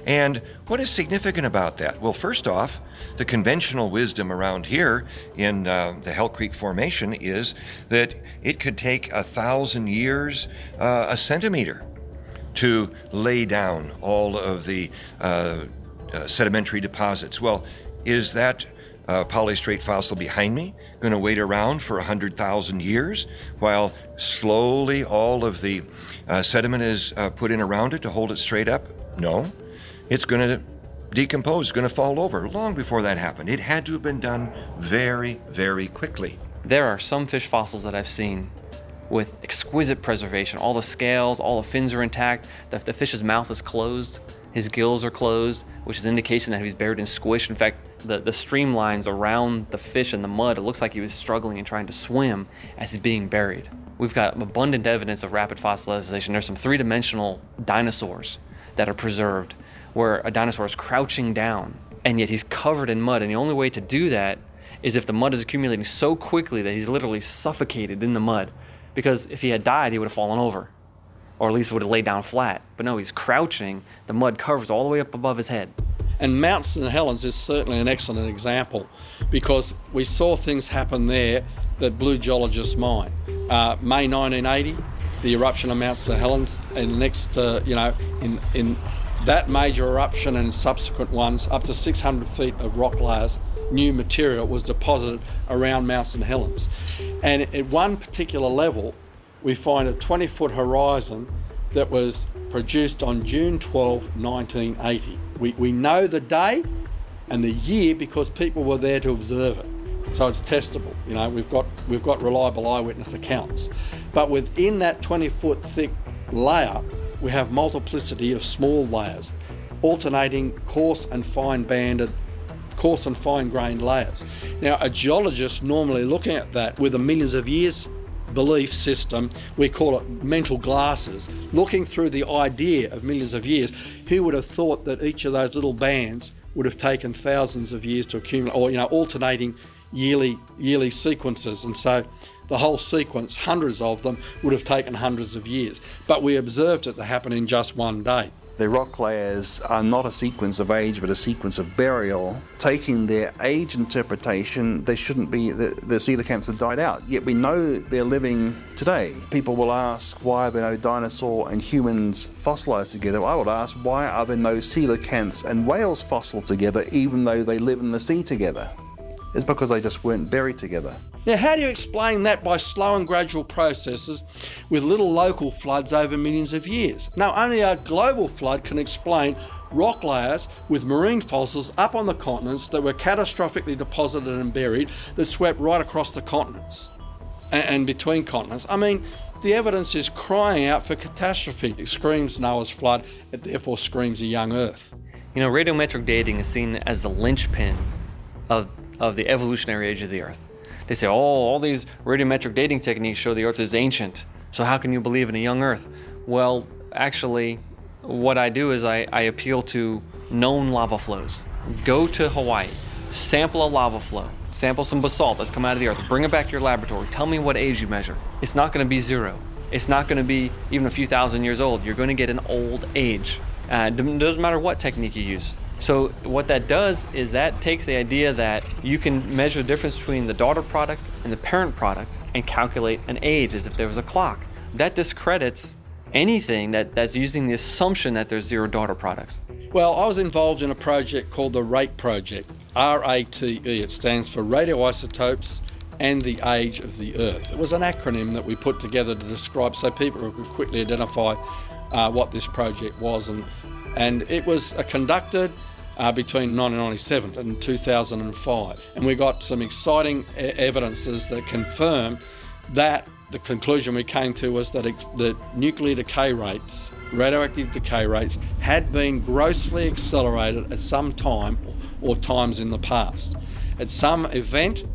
And what is significant about that? Well, first off, the conventional wisdom around here in the Hell Creek Formation is that it could take 1,000 years, a centimeter, to lay down all of the sedimentary deposits. Well, Is that polystrate fossil behind me going to wait around for 100,000 years while slowly all of the sediment is put in around it to hold it straight up? No. It's going to decompose, it's going to fall over long before that happened. It had to have been done very, very quickly. There are some fish fossils that I've seen with exquisite preservation. All the scales, all the fins are intact. The fish's mouth is closed. His gills are closed, which is indication that he was buried in squish. In fact, the streamlines around the fish in the mud, it looks like he was struggling and trying to swim as he's being buried. We've got abundant evidence of rapid fossilization. There's some three-dimensional dinosaurs that are preserved where a dinosaur is crouching down and yet he's covered in mud. And the only way to do that is if the mud is accumulating so quickly that he's literally suffocated in the mud. Because if he had died, he would have fallen over, or at least would have laid down flat. But no, he's crouching, the mud covers all the way up above his head. And Mount St. Helens is certainly an excellent example because we saw things happen there that blew geologists' mind. May 1980, the eruption of Mount St. Helens, and the next, in that major eruption and subsequent ones, up to 600 feet of rock layers, new material was deposited around Mount St. Helens. And at one particular level, we find a 20-foot horizon that was produced on June 12, 1980. We know the day and the year because people were there to observe it. So it's testable. We've got reliable eyewitness accounts. But within that 20-foot thick layer, we have multiplicity of small layers, alternating coarse and fine-grained layers. Now, a geologist normally looking at that with a millions of years belief system, we call it mental glasses, looking through the idea of millions of years, who would have thought that each of those little bands would have taken thousands of years to accumulate, or alternating yearly sequences, and so the whole sequence, hundreds of them, would have taken hundreds of years. But we observed it to happen in just one day. The rock layers are not a sequence of age, but a sequence of burial. Taking their age interpretation, they shouldn't be, the coelacanths have died out. Yet we know they're living today. People will ask, why are there no dinosaur and humans fossilized together? I would ask, why are there no coelacanths and whales fossil together, even though they live in the sea together? It's because they just weren't buried together. Now, how do you explain that by slow and gradual processes with little local floods over millions of years? No, only a global flood can explain rock layers with marine fossils up on the continents that were catastrophically deposited and buried that swept right across the continents and between continents. I mean, the evidence is crying out for catastrophe. It screams Noah's flood, it therefore screams a young Earth. Radiometric dating is seen as the linchpin of the evolutionary age of the Earth. They say, all these radiometric dating techniques show the Earth is ancient, so how can you believe in a young Earth? Well, actually, what I do is I appeal to known lava flows. Go to Hawaii, sample a lava flow, sample some basalt that's come out of the Earth, bring it back to your laboratory, tell me what age you measure. It's not going to be zero. It's not going to be even a few thousand years old. You're going to get an old age. It doesn't matter what technique you use. So what that does is that takes the idea that you can measure the difference between the daughter product and the parent product and calculate an age as if there was a clock. That discredits anything that's using the assumption that there's zero daughter products. Well, I was involved in a project called the RATE project, RATE. It stands for radioisotopes and the age of the Earth. It was an acronym that we put together to describe so people could quickly identify what this project was, and it was conducted between 1997 and 2005. And we got some exciting evidences that confirm that the conclusion we came to was that the nuclear decay rates, radioactive decay rates, had been grossly accelerated at some time or times in the past. At some event,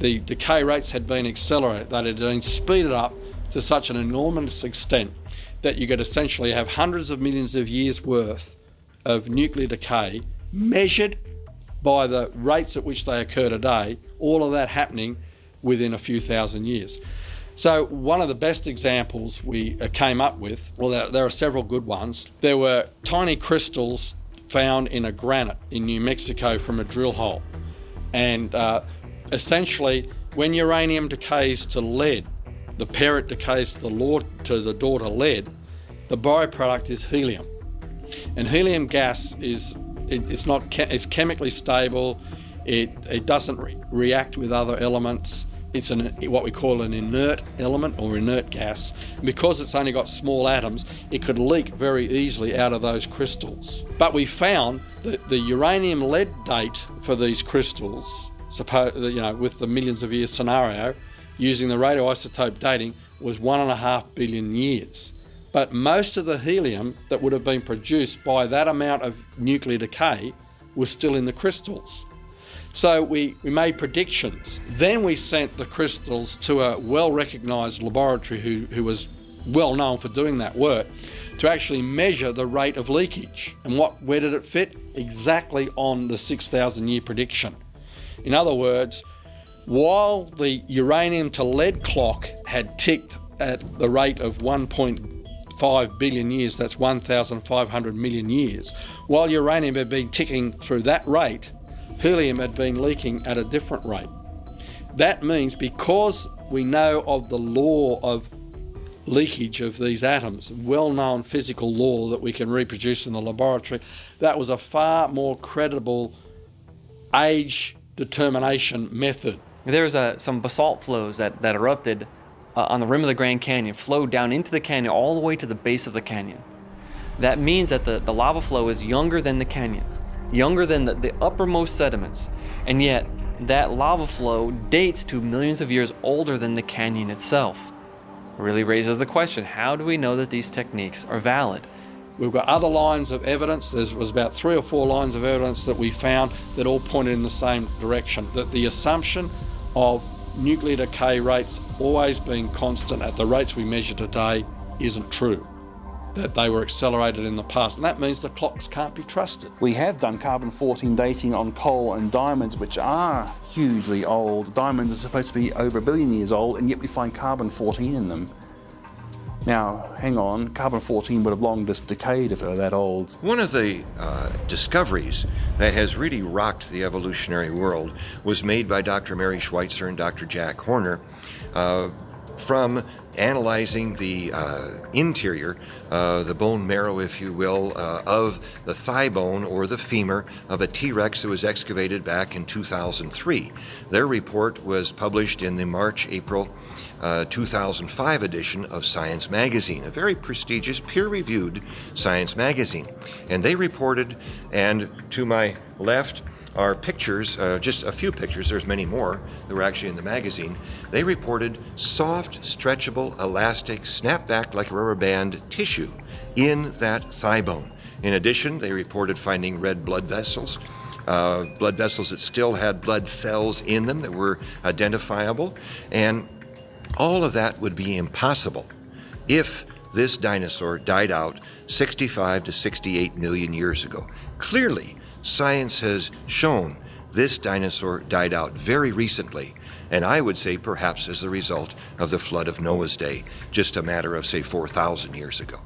the decay rates had been accelerated, that had been speeded up to such an enormous extent that you could essentially have hundreds of millions of years worth of nuclear decay measured by the rates at which they occur today, all of that happening within a few thousand years. So one of the best examples we came up with, well, there are several good ones. There were tiny crystals found in a granite in New Mexico from a drill hole. And essentially, when uranium decays to lead, the parent decays to the daughter lead, the byproduct is helium. And helium gas is it's chemically stable. It doesn't react with other elements. It's what we call an inert element or inert gas. And because it's only got small atoms, it could leak very easily out of those crystals. But we found that the uranium-lead date for these crystals, with the millions of years scenario, using the radioisotope dating, was 1.5 billion years. But most of the helium that would have been produced by that amount of nuclear decay was still in the crystals. So we made predictions. Then we sent the crystals to a well-recognised laboratory who was well known for doing that work to actually measure the rate of leakage. And where did it fit? Exactly on the 6,000 year prediction. In other words, while the uranium to lead clock had ticked at the rate of 1.5 billion years, that's 1,500 million years, while uranium had been ticking through that rate, helium had been leaking at a different rate. That means because we know of the law of leakage of these atoms, well-known physical law that we can reproduce in the laboratory, that was a far more credible age determination method. There was some basalt flows that erupted on the rim of the Grand Canyon, flowed down into the canyon all the way to the base of the canyon. That means that the lava flow is younger than the canyon, younger than the uppermost sediments, and yet that lava flow dates to millions of years older than the canyon itself. It really raises the question, how do we know that these techniques are valid? We've got other lines of evidence. There was about 3 or 4 lines of evidence that we found that all pointed in the same direction, that the assumption of nuclear decay rates always being constant at the rates we measure today isn't true, that they were accelerated in the past, and that means the clocks can't be trusted. We have done carbon-14 dating on coal and diamonds, which are hugely old. Diamonds are supposed to be over 1 billion years old, and yet we find carbon-14 in them. Now, hang on, carbon-14 would have long just decayed if it were that old. One of the discoveries that has really rocked the evolutionary world was made by Dr. Mary Schweitzer and Dr. Jack Horner from analyzing the interior, the bone marrow, if you will, of the thigh bone or the femur of a T-Rex that was excavated back in 2003. Their report was published in the March-April 2005 edition of Science Magazine, a very prestigious, peer-reviewed science magazine. And they reported, and to my left are pictures, just a few pictures, there's many more that were actually in the magazine. They reported soft, stretchable, elastic, snap back like a rubber band tissue in that thigh bone. In addition, they reported finding red blood vessels that still had blood cells in them that were identifiable, and all of that would be impossible if this dinosaur died out 65 to 68 million years ago. Clearly, science has shown this dinosaur died out very recently, and I would say perhaps as a result of the flood of Noah's day, just a matter of, say, 4,000 years ago.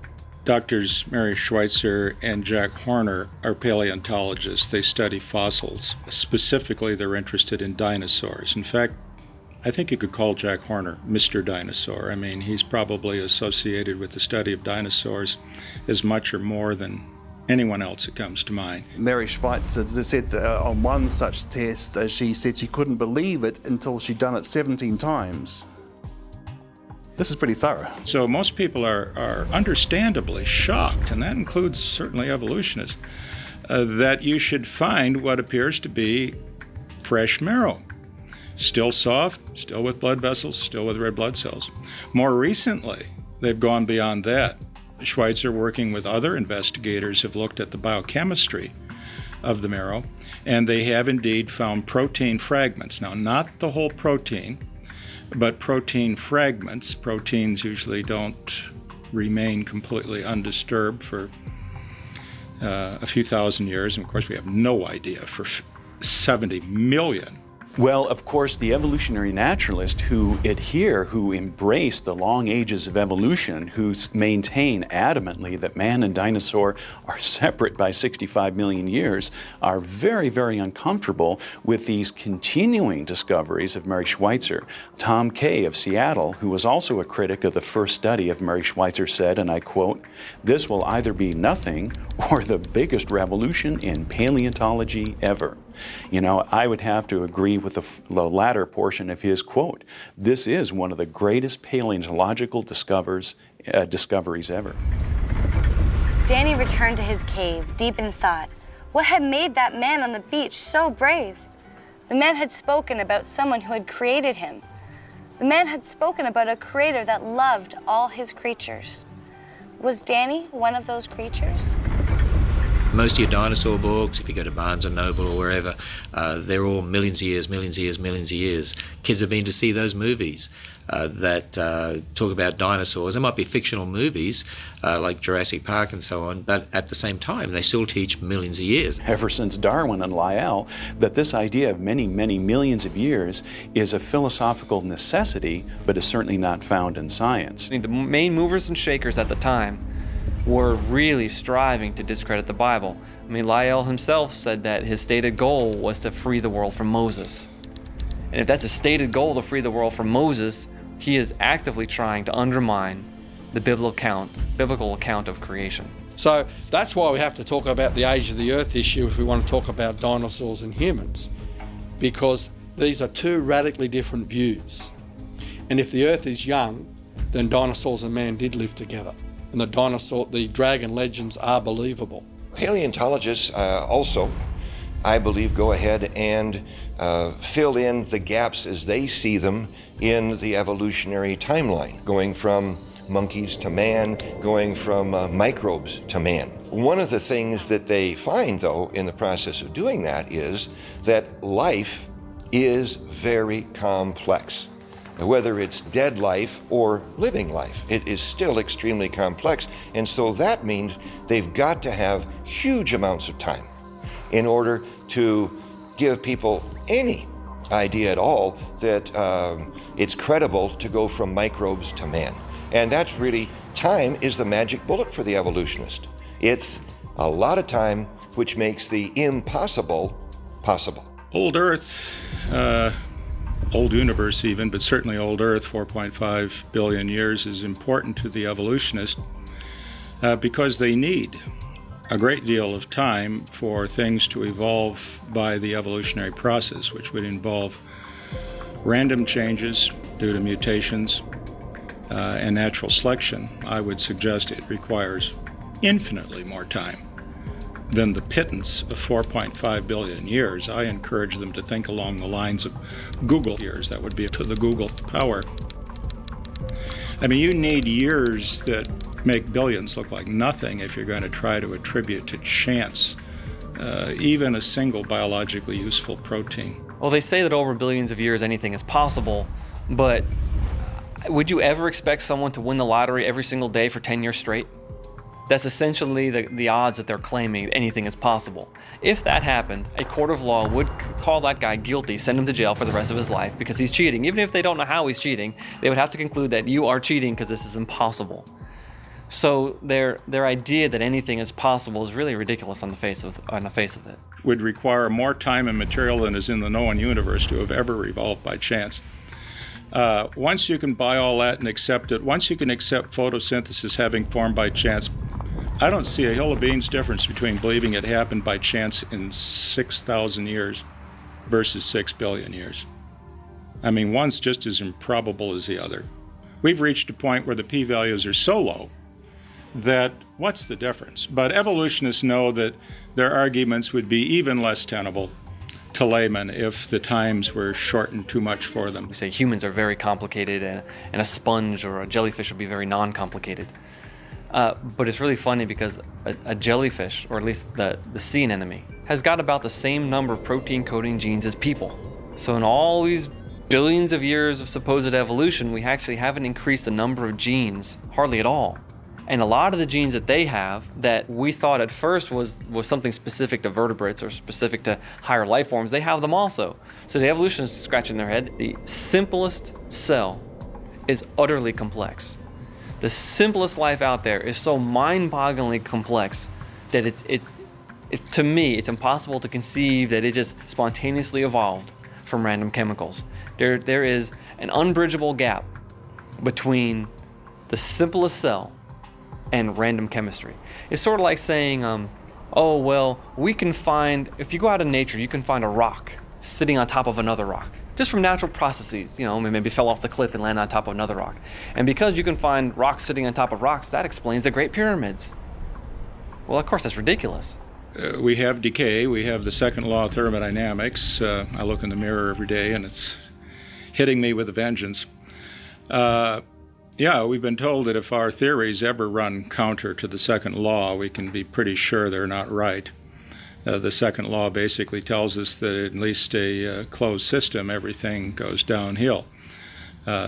Doctors Mary Schweitzer and Jack Horner are paleontologists. They study fossils. Specifically, they're interested in dinosaurs. In fact, I think you could call Jack Horner Mr. Dinosaur. I mean, he's probably associated with the study of dinosaurs as much or more than anyone else that comes to mind. Mary Schweitzer said that on one such test, she said she couldn't believe it until she'd done it 17 times. This is pretty thorough. So most people are understandably shocked, and that includes certainly evolutionists, that you should find what appears to be fresh marrow. Still soft, still with blood vessels, still with red blood cells. More recently, they've gone beyond that. Schweitzer, working with other investigators, have looked at the biochemistry of the marrow, and they have indeed found protein fragments. Now, not the whole protein, but protein fragments. Proteins usually don't remain completely undisturbed for a few thousand years, and of course we have no idea for 70 million Well, of course, the evolutionary naturalists who embrace the long ages of evolution, who maintain adamantly that man and dinosaur are separate by 65 million years, are very, very uncomfortable with these continuing discoveries of Mary Schweitzer. Tom Kay of Seattle, who was also a critic of the first study of Mary Schweitzer, said, and I quote, "This will either be nothing or the biggest revolution in paleontology ever." You know, I would have to agree with the latter portion of his quote. This is one of the greatest paleontological discoveries ever. Danny returned to his cave, deep in thought. What had made that man on the beach so brave? The man had spoken about someone who had created him. The man had spoken about a creator that loved all his creatures. Was Danny one of those creatures? Most of your dinosaur books, if you go to Barnes & Noble or wherever, they're all millions of years, millions of years, millions of years. Kids have been to see those movies that talk about dinosaurs. They might be fictional movies like Jurassic Park and so on, but at the same time, they still teach millions of years. Ever since Darwin and Lyell, that this idea of many, many millions of years is a philosophical necessity, but is certainly not found in science. I mean, the main movers and shakers at the time were really striving to discredit the Bible. I mean, Lyell himself said that his stated goal was to free the world from Moses. And if that's a stated goal to free the world from Moses, he is actively trying to undermine the biblical account of creation. So that's why we have to talk about the age of the earth issue if we want to talk about dinosaurs and humans, because these are two radically different views. And if the earth is young, then dinosaurs and man did live together. And the dragon legends are believable. Paleontologists also, I believe, go ahead and fill in the gaps as they see them in the evolutionary timeline, going from monkeys to man, going from microbes to man. One of the things that they find, though, in the process of doing that is that life is very complex. Whether it's dead life or living life, it is still extremely complex. And so that means they've got to have huge amounts of time in order to give people any idea at all that it's credible to go from microbes to man. And that's really, time is the magic bullet for the evolutionist. It's a lot of time which makes the impossible possible. Old Earth, old universe even, but certainly old Earth, 4.5 billion years, is important to the evolutionist because they need a great deal of time for things to evolve by the evolutionary process, which would involve random changes due to mutations and natural selection. I would suggest it requires infinitely more time than the pittance of 4.5 billion years. I encourage them to think along the lines of Google years. That would be to the Google power. I mean, you need years that make billions look like nothing if you're going to try to attribute to chance even a single biologically useful protein. Well, they say that over billions of years anything is possible, but would you ever expect someone to win the lottery every single day for 10 years straight? That's essentially the odds that they're claiming anything is possible. If that happened, a court of law would call that guy guilty, send him to jail for the rest of his life because he's cheating. Even if they don't know how he's cheating, they would have to conclude that you are cheating because this is impossible. So their idea that anything is possible is really ridiculous on the face of it. Would require more time and material than is in the known universe to have ever evolved by chance. Once you can buy all that and accept it, once you can accept photosynthesis having formed by chance, I don't see a hill of beans difference between believing it happened by chance in 6,000 years versus 6 billion years. I mean, one's just as improbable as the other. We've reached a point where the p-values are so low that what's the difference? But evolutionists know that their arguments would be even less tenable to laymen if the times were shortened too much for them. We say humans are very complicated and a sponge or a jellyfish would be very non-complicated. But it's really funny because a jellyfish, or at least the sea anemone, has got about the same number of protein coding genes as people. So in all these billions of years of supposed evolution, we actually haven't increased the number of genes hardly at all. And a lot of the genes that they have that we thought at first was something specific to vertebrates or specific to higher life forms, they have them also. So the evolutionists scratching their head, the simplest cell is utterly complex. The simplest life out there is so mind-bogglingly complex that to me, it's impossible to conceive that it just spontaneously evolved from random chemicals. There is an unbridgeable gap between the simplest cell and random chemistry. It's sort of like saying, oh, well, if you go out in nature, you can find a rock sitting on top of another rock, just from natural processes. Maybe fell off the cliff and landed on top of another rock. And because you can find rocks sitting on top of rocks, that explains the Great Pyramids. Well, of course, that's ridiculous. We have decay. We have the second law of thermodynamics. I look in the mirror every day and it's hitting me with a vengeance. Yeah, we've been told that if our theories ever run counter to the second law, we can be pretty sure they're not right. The second law basically tells us that at least a closed system, everything goes downhill.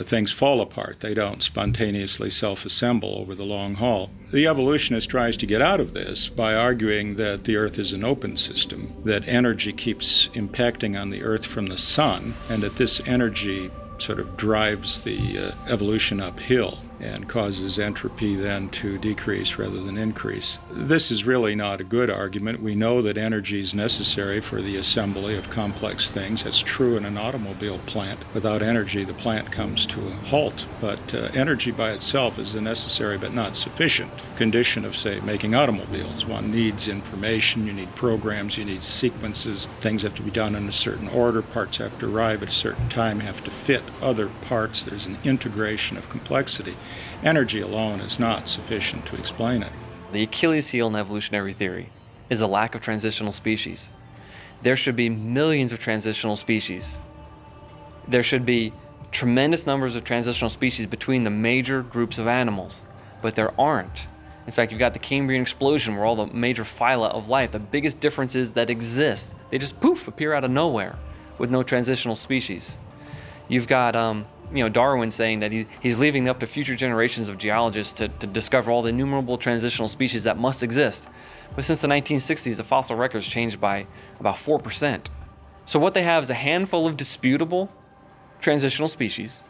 Things fall apart. They don't spontaneously self-assemble over the long haul. The evolutionist tries to get out of this by arguing that the Earth is an open system, that energy keeps impacting on the Earth from the sun, and that this energy sort of drives the evolution uphill and causes entropy then to decrease rather than increase. This is really not a good argument. We know that energy is necessary for the assembly of complex things. That's true in an automobile plant. Without energy, the plant comes to a halt. But energy by itself is a necessary but not sufficient condition of, say, making automobiles. One needs information, you need programs, you need sequences. Things have to be done in a certain order. Parts have to arrive at a certain time, have to fit other parts. There's an integration of complexity. Energy alone is not sufficient to explain it. The Achilles heel in evolutionary theory is a lack of transitional species. There should be millions of transitional species. There should be tremendous numbers of transitional species between the major groups of animals, but there aren't. In fact, you've got the Cambrian explosion where all the major phyla of life, the biggest differences that exist, they just poof, appear out of nowhere with no transitional species. You've got Darwin saying that he's leaving it up to future generations of geologists to discover all the innumerable transitional species that must exist. But since the 1960s, the fossil record's changed by about 4%. So what they have is a handful of disputable transitional species.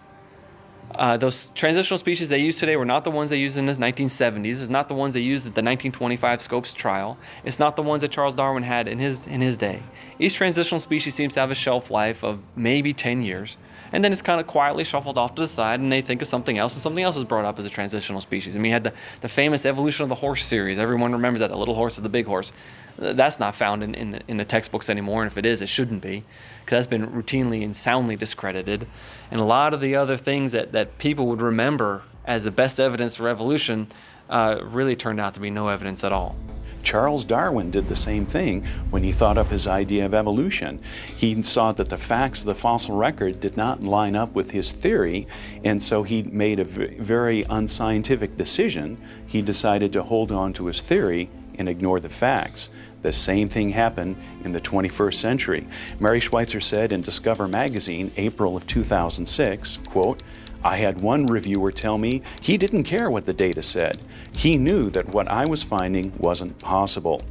Those transitional species they use today were not the ones they used in the 1970s. It's not the ones they used at the 1925 Scopes trial. It's not the ones that Charles Darwin had in his day. Each transitional species seems to have a shelf life of maybe 10 years. And then it's kind of quietly shuffled off to the side, and they think of something else, and something else is brought up as a transitional species. I mean, you had the famous Evolution of the Horse series. Everyone remembers that, the little horse or the big horse. That's not found in the textbooks anymore, and if it is, it shouldn't be, because that's been routinely and soundly discredited. And a lot of the other things that people would remember as the best evidence for evolution really turned out to be no evidence at all. Charles Darwin did the same thing when he thought up his idea of evolution. He saw that the facts of the fossil record did not line up with his theory, and so he made a very unscientific decision. He decided to hold on to his theory and ignore the facts. The same thing happened in the 21st century. Mary Schweitzer said in Discover magazine, April of 2006, quote, "I had one reviewer tell me he didn't care what the data said. He knew that what I was finding wasn't possible.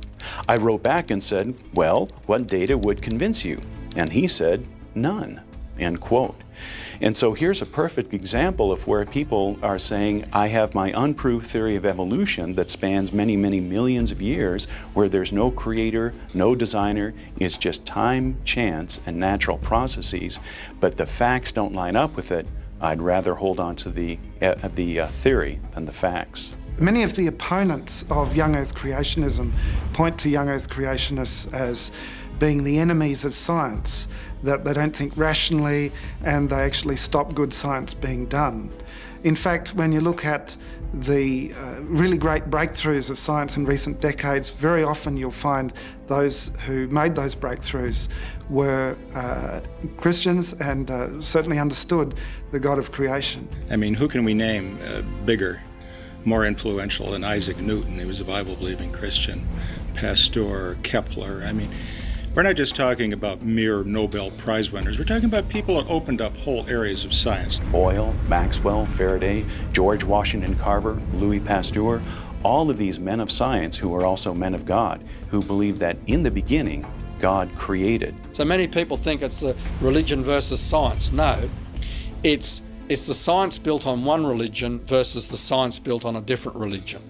I wrote back and said, well, what data would convince you? And he said, none," end quote. And so here's a perfect example of where people are saying, I have my unproved theory of evolution that spans many, many millions of years, where there's no creator, no designer, it's just time, chance, and natural processes, but the facts don't line up with it. I'd rather hold on to the theory than the facts. Many of the opponents of young Earth creationism point to young Earth creationists as being the enemies of science, that they don't think rationally and they actually stop good science being done. In fact, when you look at the really great breakthroughs of science in recent decades, very often you'll find those who made those breakthroughs were Christians and certainly understood the God of creation. I mean, who can we name bigger, more influential than Isaac Newton? He was a Bible-believing Christian. Pasteur, Kepler. I mean, We're not just talking about mere Nobel Prize winners. We're talking about people that opened up whole areas of science. Boyle, Maxwell, Faraday, George Washington Carver, Louis Pasteur, all of these men of science who were also men of God, who believed that in the beginning, God created. So many people think it's the religion versus science. No, it's the science built on one religion versus the science built on a different religion.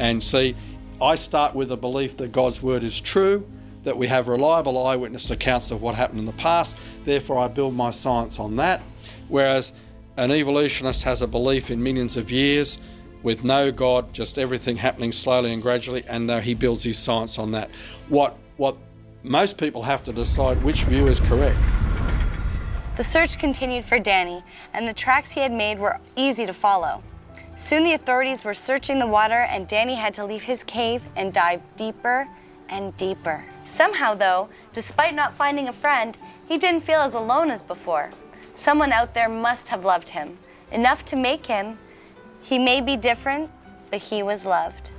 And see, I start with a belief that God's word is true, that we have reliable eyewitness accounts of what happened in the past, therefore I build my science on that. Whereas an evolutionist has a belief in millions of years with no God, just everything happening slowly and gradually, and he builds his science on that. What most people have to decide which view is correct. The search continued for Danny, and the tracks he had made were easy to follow. Soon the authorities were searching the water, and Danny had to leave his cave and dive deeper and deeper. Somehow, though, despite not finding a friend, he didn't feel as alone as before. Someone out there must have loved him, enough to make him. He may be different, but he was loved.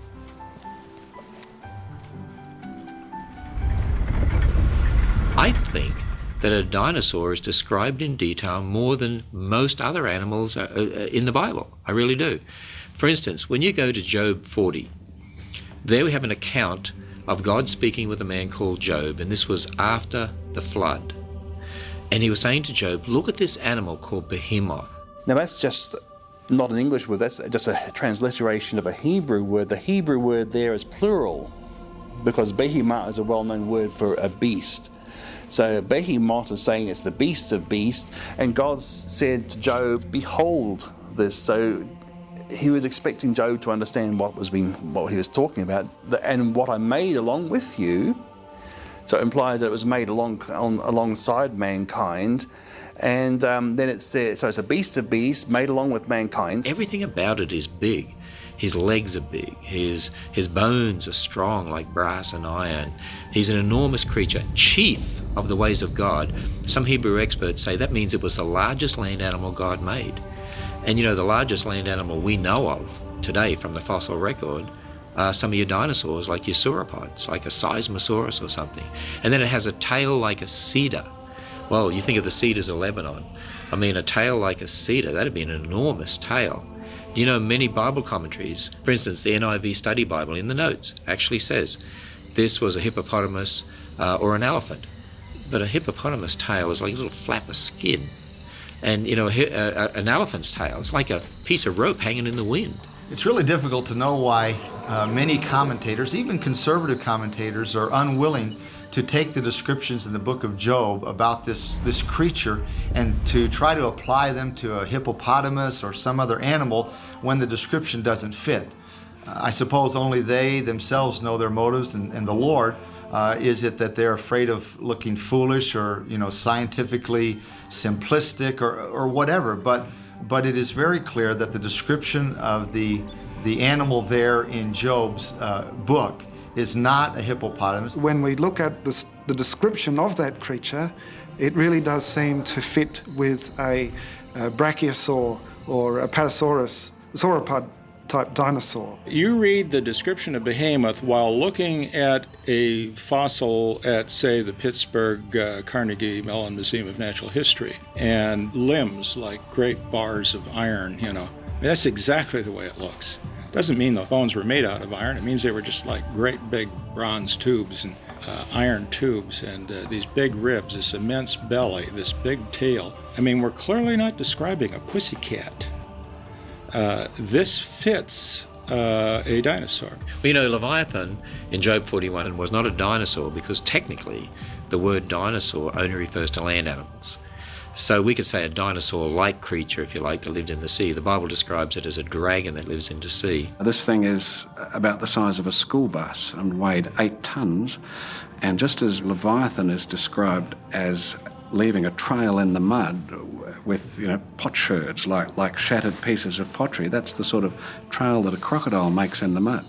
I think that a dinosaur is described in detail more than most other animals in the Bible. I really do. For instance, when you go to Job 40, there we have an account of God speaking with a man called Job, and this was after the flood. And he was saying to Job, look at this animal called behemoth. Now that's just not an English word, that's just a transliteration of a Hebrew word. The Hebrew word there is plural, because behemoth is a well-known word for a beast. So behemoth is saying it's the beast of beasts, and God said to Job, behold this. So he was expecting Job to understand what he was talking about, and what I made along with you. So it implies that it was made alongside mankind, and then it says, so it's a beast of beasts made along with mankind. Everything about it is big. His legs are big. His bones are strong like brass and iron. He's an enormous creature, chief of the ways of God. Some Hebrew experts say that means it was the largest land animal God made. And you know, the largest land animal we know of today from the fossil record are some of your dinosaurs, like your sauropods, like a Seismosaurus or something. And then it has a tail like a cedar. Well, you think of the cedars of Lebanon. I mean, a tail like a cedar, that'd be an enormous tail. You know, many Bible commentaries, for instance, the NIV Study Bible in the notes actually says this was a hippopotamus or an elephant. But a hippopotamus tail is like a little flap of skin. And, you know, an elephant's tail, it's like a piece of rope hanging in the wind. It's really difficult to know why many commentators, even conservative commentators, are unwilling to take the descriptions in the book of Job about this creature and to try to apply them to a hippopotamus or some other animal when the description doesn't fit. I suppose only they themselves know their motives and the Lord. Is it that they're afraid of looking foolish or, you know, scientifically simplistic or whatever? But it is very clear that the description of the animal there in Job's book is not a hippopotamus. When we look at the description of that creature, it really does seem to fit with a brachiosaur or a Patasaurus, sauropod type dinosaur. You read the description of behemoth while looking at a fossil at, say, the Pittsburgh Carnegie Mellon Museum of Natural History, and limbs like great bars of iron, you know. That's exactly the way it looks. Doesn't mean the bones were made out of iron. It means they were just like great big bronze tubes and iron tubes, and these big ribs, this immense belly, this big tail. I mean, we're clearly not describing a pussycat. This fits a dinosaur. Well, you know, Leviathan in Job 41 was not a dinosaur because technically the word dinosaur only refers to land animals. So we could say a dinosaur-like creature, if you like, that lived in the sea. The Bible describes it as a dragon that lives in the sea. This thing is about the size of a school bus and weighed 8 tons. And just as Leviathan is described as leaving a trail in the mud with, you know, potsherds, like shattered pieces of pottery, that's the sort of trail that a crocodile makes in the mud.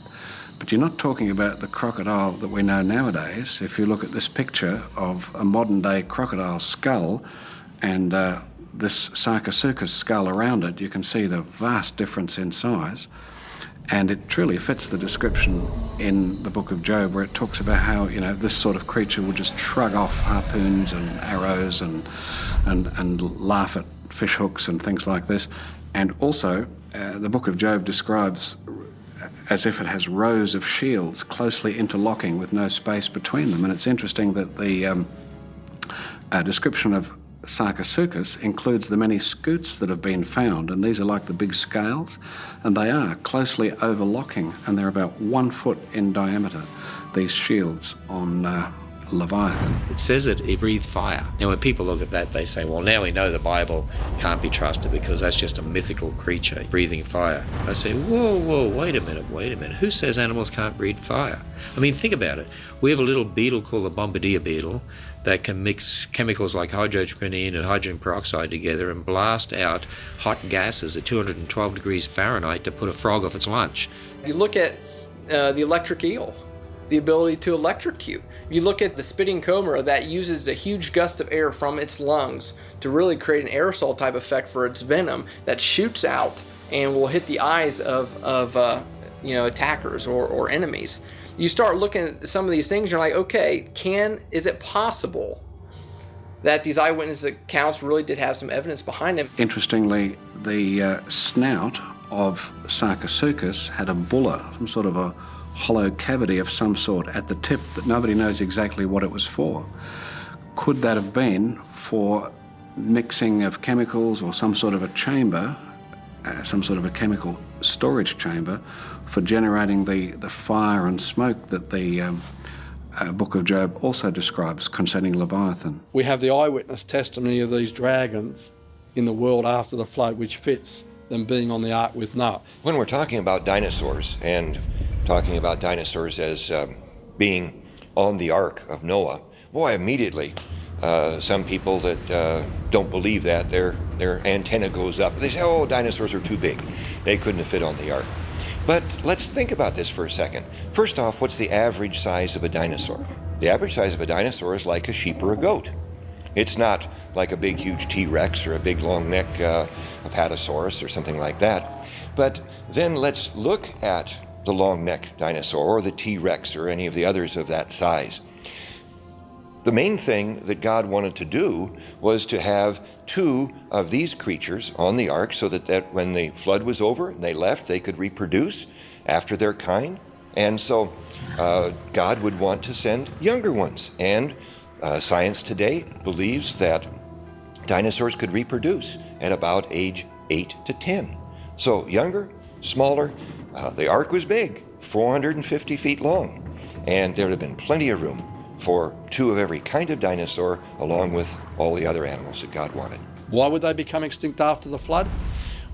But you're not talking about the crocodile that we know nowadays. If you look at this picture of a modern-day crocodile skull and this Sarcosuchus skull around it, you can see the vast difference in size. And it truly fits the description in the book of Job, where it talks about how, this sort of creature would just shrug off harpoons and arrows and laugh at fish hooks and things like this. And also, the book of Job describes as if it has rows of shields closely interlocking with no space between them. And it's interesting that the description of Sarcosuchus includes the many scutes that have been found, and these are like the big scales, and they are closely overlocking, and they're about 1 foot in diameter, these shields on Leviathan. It says that it breathed fire. Now when people look at that, they say, well, now we know the Bible can't be trusted because that's just a mythical creature breathing fire. I say, whoa, wait a minute. Who says animals can't breathe fire? I mean, think about it. We have a little beetle called the bombardier beetle that can mix chemicals like hydrogen and hydrogen peroxide together and blast out hot gases at 212 degrees Fahrenheit to put a frog off its lunch. You look at the electric eel, the ability to electrocute. You look at the spitting cobra that uses a huge gust of air from its lungs to really create an aerosol type effect for its venom that shoots out and will hit the eyes of attackers or enemies. You start looking at some of these things, you're like, okay, is it possible that these eyewitness accounts really did have some evidence behind them? Interestingly, the snout of Sarcosuchus had a bulla, some sort of a hollow cavity of some sort at the tip that nobody knows exactly what it was for. Could that have been for mixing of chemicals or some sort of a chamber, some sort of a chemical storage chamber for generating the fire and smoke that the book of Job also describes concerning Leviathan? We have the eyewitness testimony of these dragons in the world after the flood, which fits them being on the ark with Noah. When we're talking about dinosaurs and talking about dinosaurs as being on the ark of Noah, boy, immediately some people that don't believe that, their antenna goes up. They say, oh, dinosaurs are too big. They couldn't have fit on the ark. But let's think about this for a second. First off, what's the average size of a dinosaur? The average size of a dinosaur is like a sheep or a goat. It's not like a big, huge T-Rex or a big, long neck Apatosaurus or something like that. But then let's look at the long neck dinosaur or the T-Rex or any of the others of that size. The main thing that God wanted to do was to have 2 of these creatures on the ark so that when the flood was over and they left, they could reproduce after their kind. And so God would want to send younger ones. And science today believes that dinosaurs could reproduce at about age 8 to 10. So younger, smaller. The ark was big, 450 feet long. And there would have been plenty of room for 2 of every kind of dinosaur, along with all the other animals that God wanted. Why would they become extinct after the flood?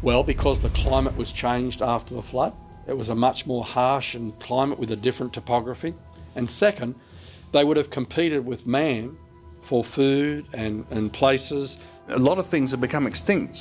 Well, because the climate was changed after the flood. It was a much more harsh climate with a different topography. And second, they would have competed with man for food and places. A lot of things have become extinct.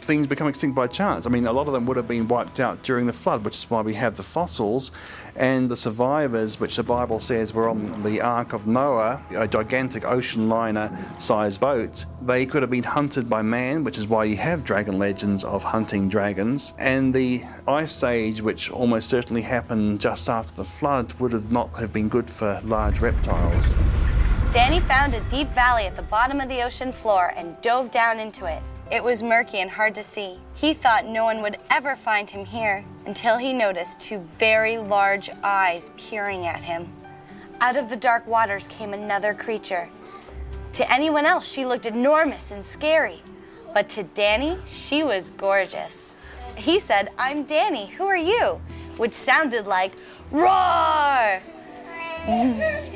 Things become extinct by chance. I mean, a lot of them would have been wiped out during the flood, which is why we have the fossils. And the survivors, which the Bible says were on the Ark of Noah, a gigantic ocean liner-sized boat, they could have been hunted by man, which is why you have dragon legends of hunting dragons. And the Ice Age, which almost certainly happened just after the flood, would not have been good for large reptiles. Danny found a deep valley at the bottom of the ocean floor and dove down into it. It was murky and hard to see. He thought no one would ever find him here until he noticed 2 very large eyes peering at him. Out of the dark waters came another creature. To anyone else, she looked enormous and scary. But to Danny, she was gorgeous. He said, "I'm Danny, who are you?" Which sounded like, "Roar!"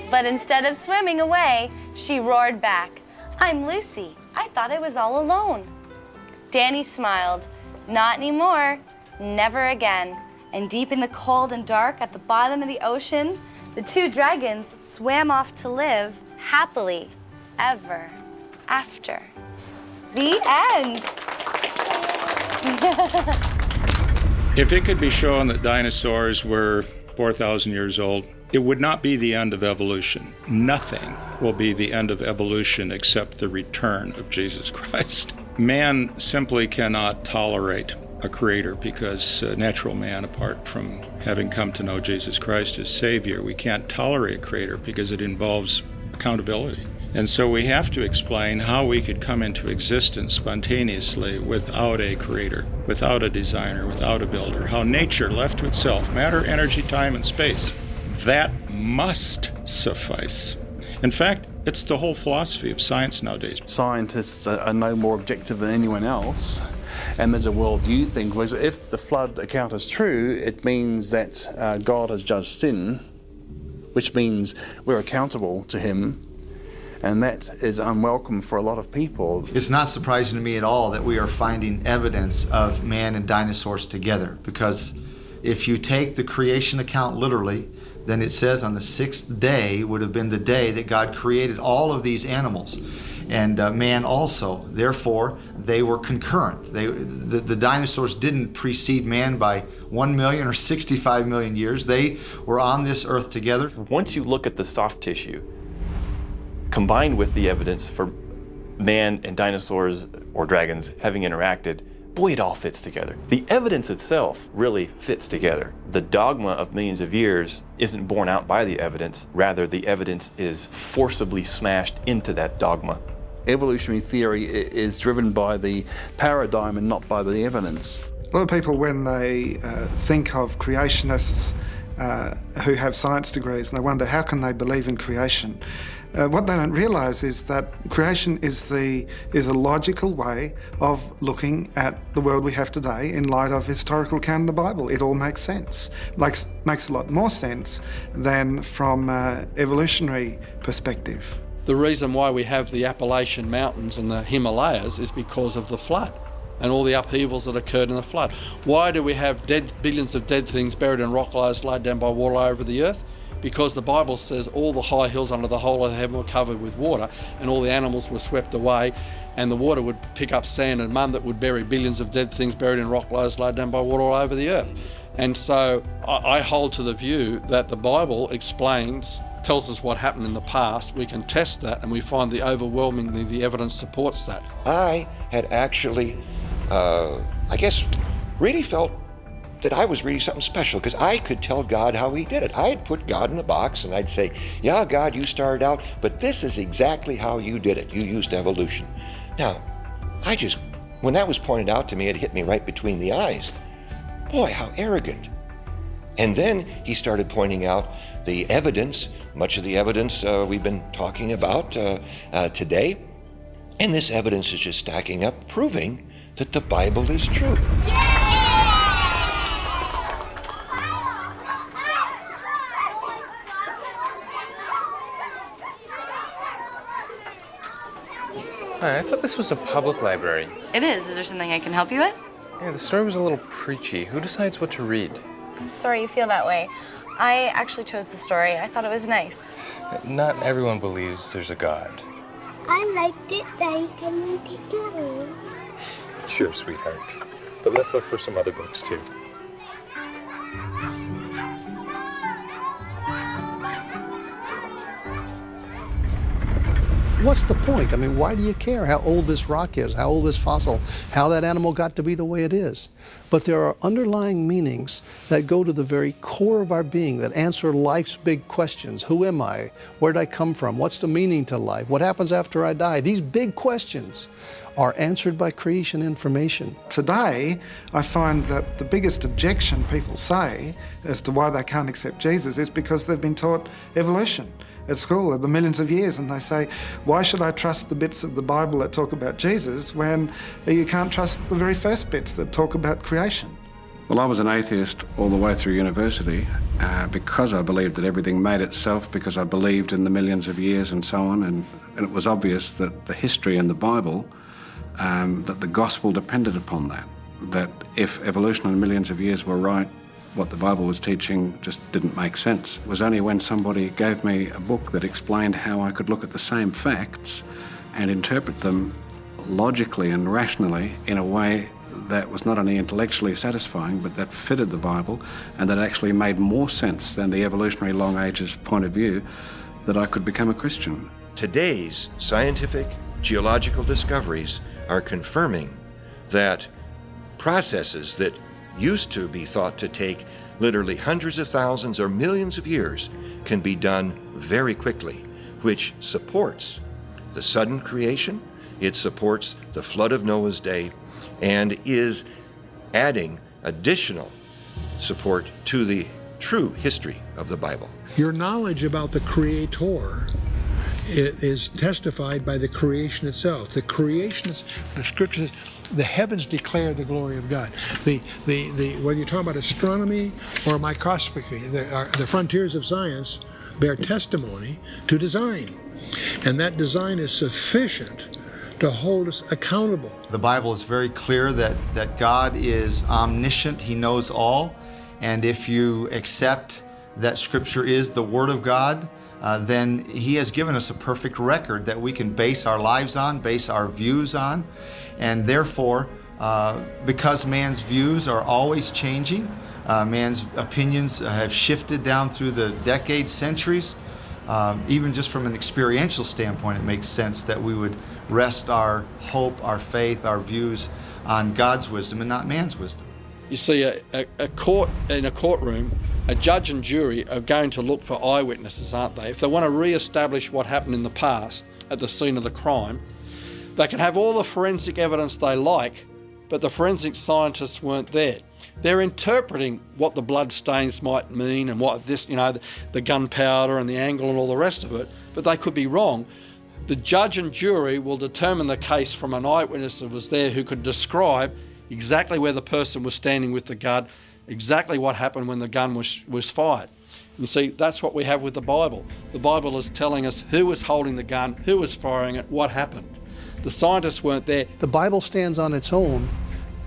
But instead of swimming away, she roared back, "I'm Lucy. I thought I was all alone." Danny smiled. Not anymore. Never again. And deep in the cold and dark at the bottom of the ocean, the 2 dragons swam off to live happily ever after. The end. If it could be shown that dinosaurs were 4,000 years old, it would not be the end of evolution. Nothing will be the end of evolution except the return of Jesus Christ. Man simply cannot tolerate a creator because natural man, apart from having come to know Jesus Christ as Savior, we can't tolerate a creator because it involves accountability. And so we have to explain how we could come into existence spontaneously without a creator, without a designer, without a builder, how nature left to itself, matter, energy, time, and space, that must suffice. In fact, it's the whole philosophy of science nowadays. Scientists are no more objective than anyone else, and there's a worldview thing, because if the flood account is true, it means that God has judged sin, which means we're accountable to him, and that is unwelcome for a lot of people. It's not surprising to me at all that we are finding evidence of man and dinosaurs together, because if you take the creation account literally, then it says on the sixth day would have been the day that God created all of these animals, and man also. Therefore, they were concurrent. The dinosaurs didn't precede man by 1 million or 65 million years. They were on this earth together. Once you look at the soft tissue, combined with the evidence for man and dinosaurs or dragons having interacted, boy, it all fits together. The evidence itself really fits together. The dogma of millions of years isn't borne out by the evidence. Rather, the evidence is forcibly smashed into that dogma. Evolutionary theory is driven by the paradigm and not by the evidence. A lot of people, when they think of creationists who have science degrees, and they wonder how can they believe in creation. What they don't realise is that creation is a logical way of looking at the world we have today in light of historical account in the Bible. It all makes sense. Makes a lot more sense than from evolutionary perspective. The reason why we have the Appalachian Mountains and the Himalayas is because of the flood and all the upheavals that occurred in the flood. Why do we have billions of dead things buried in rock layers laid down by water over the earth? Because the Bible says all the high hills under the whole of heaven were covered with water, and all the animals were swept away, and the water would pick up sand and mud that would bury billions of dead things buried in rock layers laid down by water all over the earth. And so I hold to the view that the Bible tells us what happened in the past. We can test that, and we find overwhelmingly the evidence supports that. I had actually, really felt that I was really something special, because I could tell God how he did it. I had put God in a box and I'd say, yeah, God, you started out, but this is exactly how you did it. You used evolution. Now, when that was pointed out to me, it hit me right between the eyes. Boy, how arrogant. And then he started pointing out the evidence, much of the evidence we've been talking about today. And this evidence is just stacking up, proving that the Bible is true. Hi, I thought this was a public library. It is. Is there something I can help you with? Yeah, the story was a little preachy. Who decides what to read? I'm sorry you feel that way. I actually chose the story. I thought it was nice. Not everyone believes there's a God. I liked it. Daddy, can we take it home? Sure, sweetheart. But let's look for some other books, too. What's the point? I mean, why do you care how old this rock is, how old this fossil, how that animal got to be the way it is? But there are underlying meanings that go to the very core of our being, that answer life's big questions. Who am I? Where did I come from? What's the meaning to life? What happens after I die? These big questions are answered by creation information. Today, I find that the biggest objection people say as to why they can't accept Jesus is because they've been taught evolution at school of the millions of years, and they say, why should I trust the bits of the Bible that talk about Jesus when you can't trust the very first bits that talk about creation? Well, I was an atheist all the way through university because I believed that everything made itself, because I believed in the millions of years and so on, and it was obvious that the history in the Bible, that the gospel depended upon that if evolution in millions of years were right, what the Bible was teaching just didn't make sense. It was only when somebody gave me a book that explained how I could look at the same facts and interpret them logically and rationally in a way that was not only intellectually satisfying, but that fitted the Bible and that actually made more sense than the evolutionary long ages point of view, that I could become a Christian. Today's scientific geological discoveries are confirming that processes that used to be thought to take literally hundreds of thousands or millions of years can be done very quickly, which supports the sudden creation, it supports the flood of Noah's day, and is adding additional support to the true history of the Bible. Your knowledge about the Creator is testified by the creation itself. The creation, the scriptures, the heavens declare the glory of God. Whether you're talking about astronomy or microscopy, the frontiers of science bear testimony to design. And that design is sufficient to hold us accountable. The Bible is very clear that God is omniscient, He knows all, and if you accept that Scripture is the Word of God, then He has given us a perfect record that we can base our lives on, base our views on, and therefore, because man's views are always changing, man's opinions have shifted down through the decades, centuries, even just from an experiential standpoint, it makes sense that we would rest our hope, our faith, our views on God's wisdom and not man's wisdom. You see, a court in a courtroom, a judge and jury are going to look for eyewitnesses, aren't they? If they want to re-establish what happened in the past at the scene of the crime, they can have all the forensic evidence they like, but the forensic scientists weren't there. They're interpreting what the blood stains might mean and what this, the gunpowder and the angle and all the rest of it, but they could be wrong. The judge and jury will determine the case from an eyewitness that was there who could describe exactly where the person was standing with the gun, exactly what happened when the gun was fired. You see, that's what we have with the Bible. The Bible is telling us who was holding the gun, who was firing it, what happened. The scientists weren't there. The Bible stands on its own,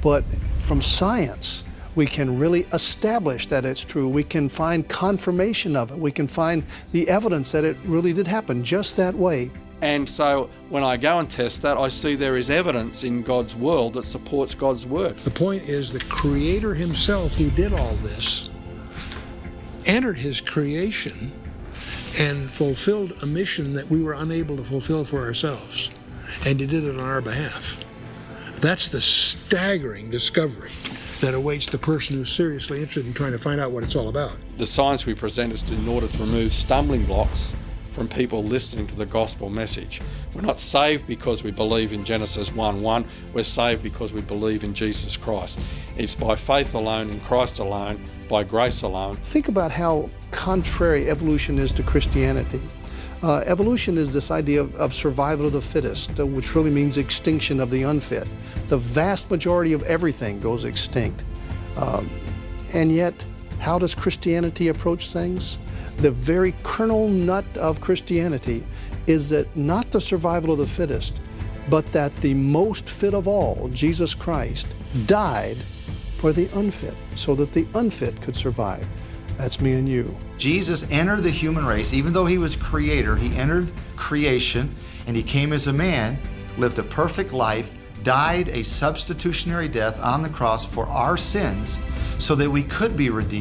but from science, we can really establish that it's true. We can find confirmation of it. We can find the evidence that it really did happen just that way. And so when I go and test that, I see there is evidence in God's world that supports God's word. The point is the Creator Himself, who did all this, entered His creation and fulfilled a mission that we were unable to fulfill for ourselves. And He did it on our behalf. That's the staggering discovery that awaits the person who's seriously interested in trying to find out what it's all about. The science we present is in order to remove stumbling blocks from people listening to the gospel message. We're not saved because we believe in Genesis 1:1. We're saved because we believe in Jesus Christ. It's by faith alone, in Christ alone, by grace alone. Think about how contrary evolution is to Christianity. Evolution is this idea of survival of the fittest, which really means extinction of the unfit. The vast majority of everything goes extinct. And yet, how does Christianity approach things? The very kernel nut of Christianity is that not the survival of the fittest, but that the most fit of all, Jesus Christ, died for the unfit, so that the unfit could survive. That's me and you. Jesus entered the human race. Even though He was Creator, He entered creation, and He came as a man, lived a perfect life, died a substitutionary death on the cross for our sins, so that we could be redeemed.